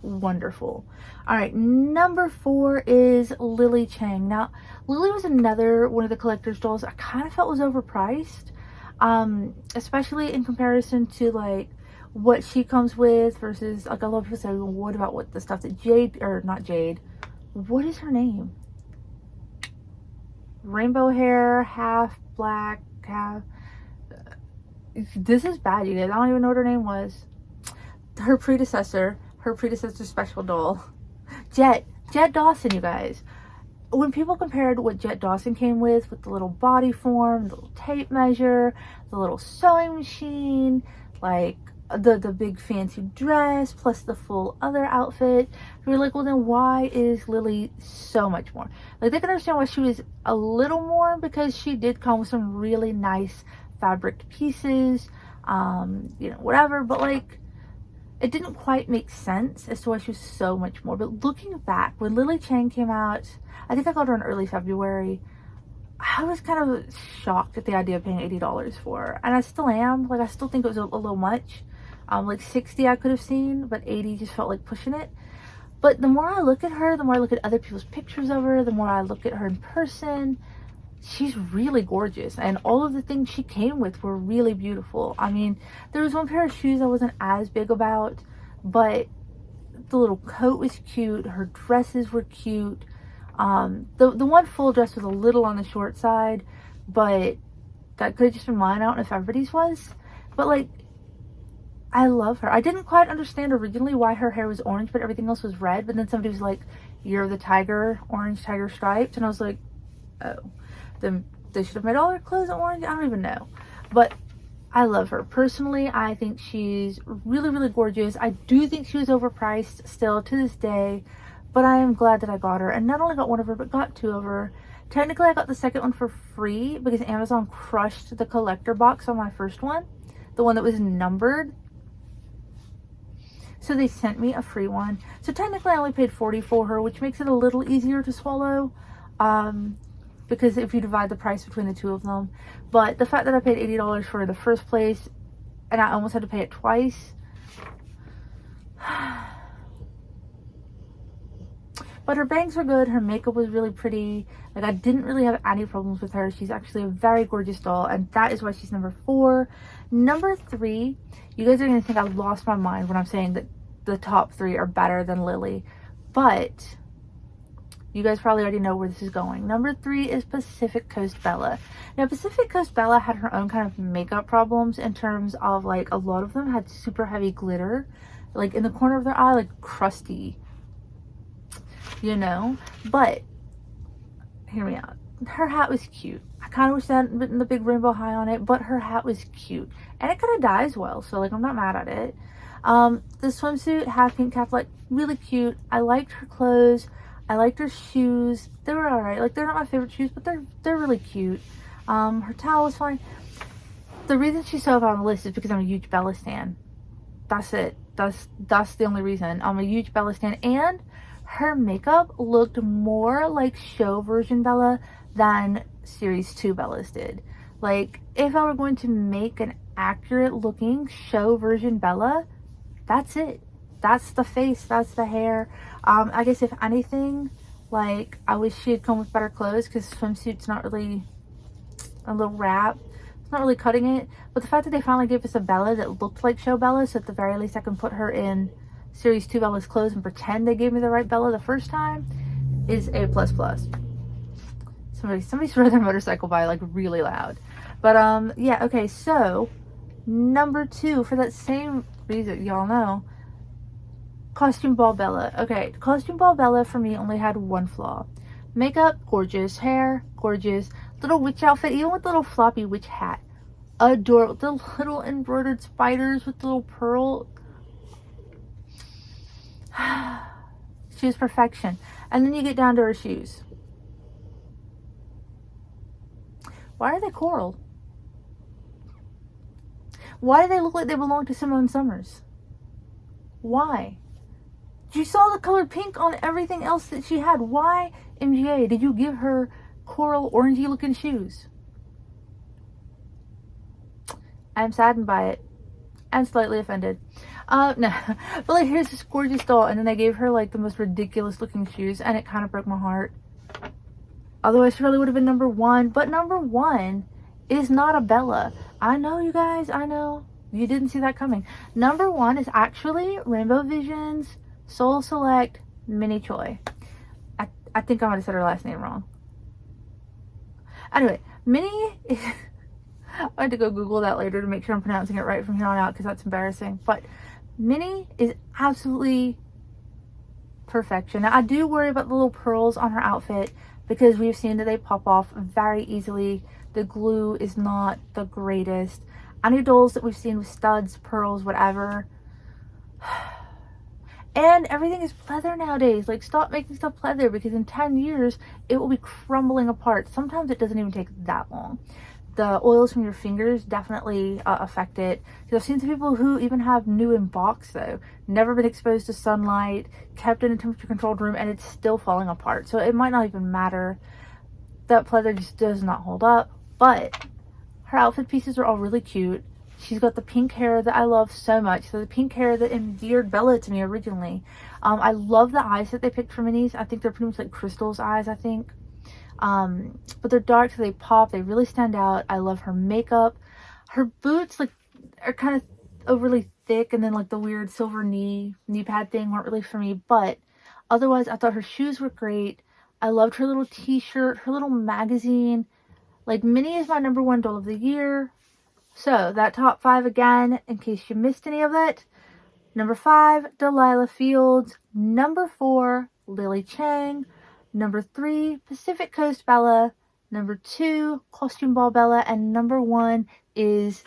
S1: wonderful. All right, number 4 is Lily Chang. Now, Lily was another one of the collector's dolls I kind of felt was overpriced, especially in comparison to like what she comes with versus, like, a lot of people say, well, what about what the stuff that Jade, or not Jade, what is her name? Rainbow hair, half black, half, this is bad, you guys. I don't even know what her name was. Her predecessor special doll, Jet Dawson, you guys. When people compared what Jet Dawson came with the little body form, the little tape measure, the little sewing machine, like the big fancy dress, plus the full other outfit, we were like, well, then why is Lily so much more? Like, they can understand why she was a little more, because she did come with some really nice fabric pieces, you know, whatever, but like, it didn't quite make sense as to why she was so much more. But looking back, when Lily Chang came out, I think I got her in early February, I was kind of shocked at the idea of paying $80 for her. And I still am. Like, I still think it was a little much. Like 60 I could have seen, but 80 just felt like pushing it. But the more I look at her, the more I look at other people's pictures of her, the more I look at her in person, she's really gorgeous, and all of the things she came with were really beautiful. I mean, there was one pair of shoes I wasn't as big about, but the little coat was cute, her dresses were cute. The one full dress was a little on the short side, but that could have just been mine. I don't know if everybody's was, but like, I love her. I didn't quite understand originally why her hair was orange but everything else was red, but then somebody was like, you're the tiger, orange tiger stripes, and I was like, oh, then they should have made all her clothes orange. I don't even know, but I love her. Personally, I think she's really, really gorgeous. I do think she was overpriced still to this day, but I am glad that I got her, and not only got one of her, but got 2 of her. Technically, I got the second one for free because Amazon crushed the collector box on my first one, the one that was numbered. So they sent me a free one. So technically I only paid $40 for her, which makes it a little easier to swallow. Because if you divide the price between the 2 of them. But the fact that I paid $80 for her in the first place, and I almost had to pay it twice. But her bangs were good. Her makeup was really pretty. Like, I didn't really have any problems with her. She's actually a very gorgeous doll, and that is why she's number 4. Number 3, you guys are going to think I've lost my mind when I'm saying that the top 3 are better than Lily. But you guys probably already know where this is going. Number 3 is Pacific Coast Bella. Now, Pacific Coast Bella had her own kind of makeup problems in terms of, like, a lot of them had super heavy glitter, like, in the corner of their eye, like, crusty, you know? But, hear me out. Her hat was cute. I kind of wish that hadn't been the big rainbow high on it, but her hat was cute. And it kind of dyes well, so, like, I'm not mad at it. The swimsuit, half pink cap, like, really cute. I liked her clothes. I liked her shoes. They were alright. Like, they're not my favorite shoes, but they're really cute. Her towel was fine. The reason she's so up on the list is because I'm a huge Bella stan. That's it. That's the only reason. I'm a huge Bella stan. And her makeup looked more like show version Bella than series 2 Bellas did. Like, if I were going to make an accurate looking show version Bella, that's it. That's the face, that's the hair. I guess if anything, like, I wish she had come with better clothes, because swimsuit's not really a little wrap. It's not really cutting it. But the fact that they finally gave us a Bella that looked like show Bella, so at the very least I can put her in series 2 Bella's clothes and pretend they gave me the right Bella the first time, is A++. Somebody rode their motorcycle by, like, really loud. But yeah, okay, so number 2, for that same reason, y'all know, Costume Ball Bella. Okay, Costume Ball Bella for me only had one flaw. Makeup, gorgeous. Hair, gorgeous. Little witch outfit, even with the little floppy witch hat. Adorable. The little embroidered spiders with the little pearl. She was perfection. And then you get down to her shoes. Why are they coral? Why do they look like they belong to Simone Summers? Why? You saw the color pink on everything else that she had. Why, MGA, did you give her coral orangey looking shoes? I'm saddened by it. I'm slightly offended. No. But like, here's this gorgeous doll, and then they gave her like the most ridiculous looking shoes, and it kind of broke my heart. Otherwise, she really would have been number one. But number one is not a Bella. I know, you guys. I know. You didn't see that coming. Number one is actually Rainbow Visions Soul Select Mini Choi. I think I might have said her last name wrong. Anyway, Mini is... I had to go Google that later to make sure I'm pronouncing it right from here on out, because that's embarrassing. But Mini is absolutely perfection. Now, I do worry about the little pearls on her outfit, because we've seen that they pop off very easily. The glue is not the greatest. Any dolls that we've seen with studs, pearls, whatever. And everything is pleather nowadays. Like, stop making stuff pleather, because in 10 years, it will be crumbling apart. Sometimes it doesn't even take that long. The oils from your fingers definitely affect it. Because I've seen some people who even have new in box, though. Never been exposed to sunlight, kept in a temperature controlled room, and it's still falling apart. So it might not even matter. That pleather just does not hold up. But her outfit pieces are all really cute. She's got the pink hair that I love so much. So the pink hair that endeared Bella to me originally. I love the eyes that they picked for Minis. I think they're pretty much like Crystal's eyes, I think. But they're dark, so they pop. They really stand out. I love her makeup. Her boots like are kind of overly thick, and then like the weird silver knee pad thing weren't really for me. But otherwise, I thought her shoes were great. I loved her little t-shirt, her little magazine. Like, Minnie is my number one doll of the year. So that top 5 again, in case you missed any of it. Number 5, Delilah Fields. Number 4, Lily Chang. Number 3, Pacific Coast Bella. Number 2, Costume Ball Bella. And number 1 is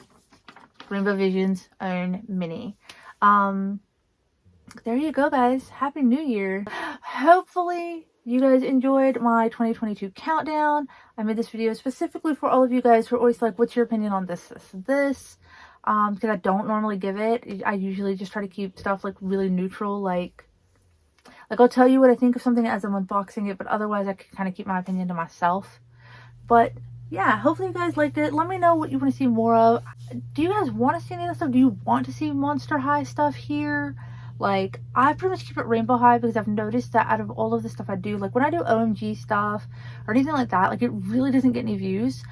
S1: Rainbow Vision's own Minnie. There you go, guys. Happy New Year. Hopefully you guys enjoyed my 2022 countdown. I made this video specifically for all of you guys who are always like, what's your opinion on this, because I don't normally give it. I usually just try to keep stuff like really neutral. Like I'll tell you what I think of something as I'm unboxing it, but otherwise I can kind of keep my opinion to myself. But yeah, hopefully you guys liked it. Let me know what you want to see more of. Do you guys want to see any of this stuff? Do you want to see Monster High stuff here? Like, I pretty much keep it Rainbow High, because I've noticed that out of all of the stuff I do, like when I do OMG stuff or anything like that, like it really doesn't get any views.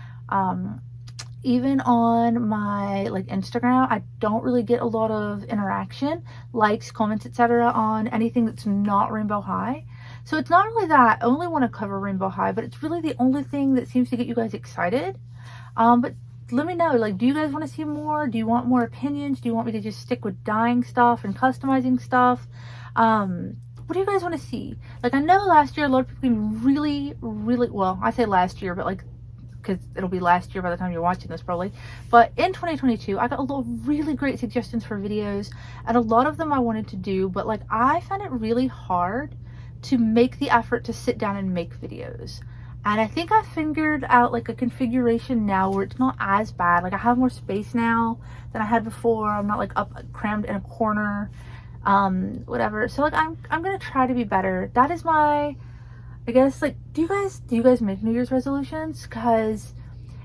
S1: Even on my like Instagram, I don't really get a lot of interaction, likes, comments, etc. on anything that's not Rainbow High. So it's not really that I only want to cover Rainbow High, but it's really the only thing that seems to get you guys excited. But let me know, like, do you guys want to see more? Do you want more opinions? Do you want me to just stick with dyeing stuff and customizing stuff? What do you guys want to see? Like, I know last year a lot of people really, well, I say last year, but like, because it'll be last year by the time you're watching this probably. But in 2022, I got a lot of really great suggestions for videos, and a lot of them I wanted to do, but like, I found it really hard to make the effort to sit down and make videos. And I think I figured out like a configuration now where it's not as bad. Like, I have more space now than I had before. I'm not like up crammed in a corner, whatever. So like, I'm gonna try to be better. That is my, I guess, like, do you guys make New Year's resolutions? Because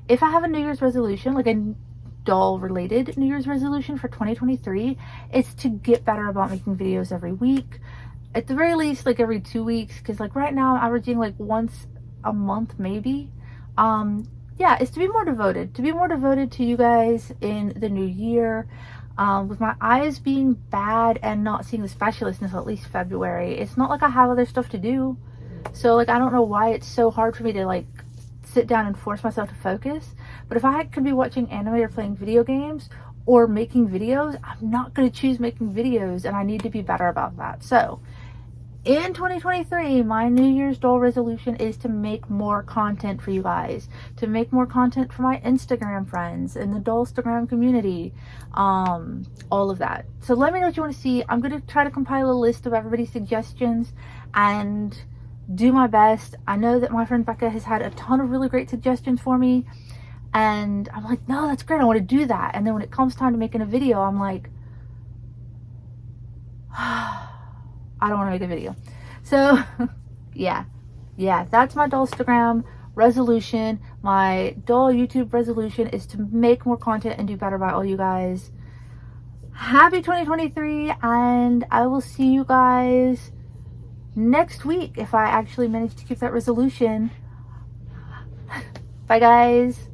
S1: if I have a New Year's resolution, like a doll related New Year's resolution for 2023, it's to get better about making videos every week, at the very least like every 2 weeks, because like right now I'm averaging like once a month maybe. Yeah, it's to be more devoted to you guys in the new year. With my eyes being bad and not seeing the specialist until at least February, it's not like I have other stuff to do. So like, I don't know why it's so hard for me to like sit down and force myself to focus. But if I could be watching anime or playing video games or making videos, I'm not going to choose making videos, and I need to be better about that. So in 2023, my New Year's goal resolution is to make more content for you guys, to make more content for my Instagram friends and the Dollstagram community, all of that. So let me know what you want to see. I'm going to try to compile a list of everybody's suggestions and do my best. I know that my friend Becca has had a ton of really great suggestions for me, and I'm like, no, that's great, I want to do that. And then when it comes time to making a video, I'm like, I don't want to make a video. So yeah, that's my Dollstagram resolution. My Doll YouTube resolution is to make more content and do better by all you guys. Happy 2023, and I will see you guys next week if I actually manage to keep that resolution. Bye guys.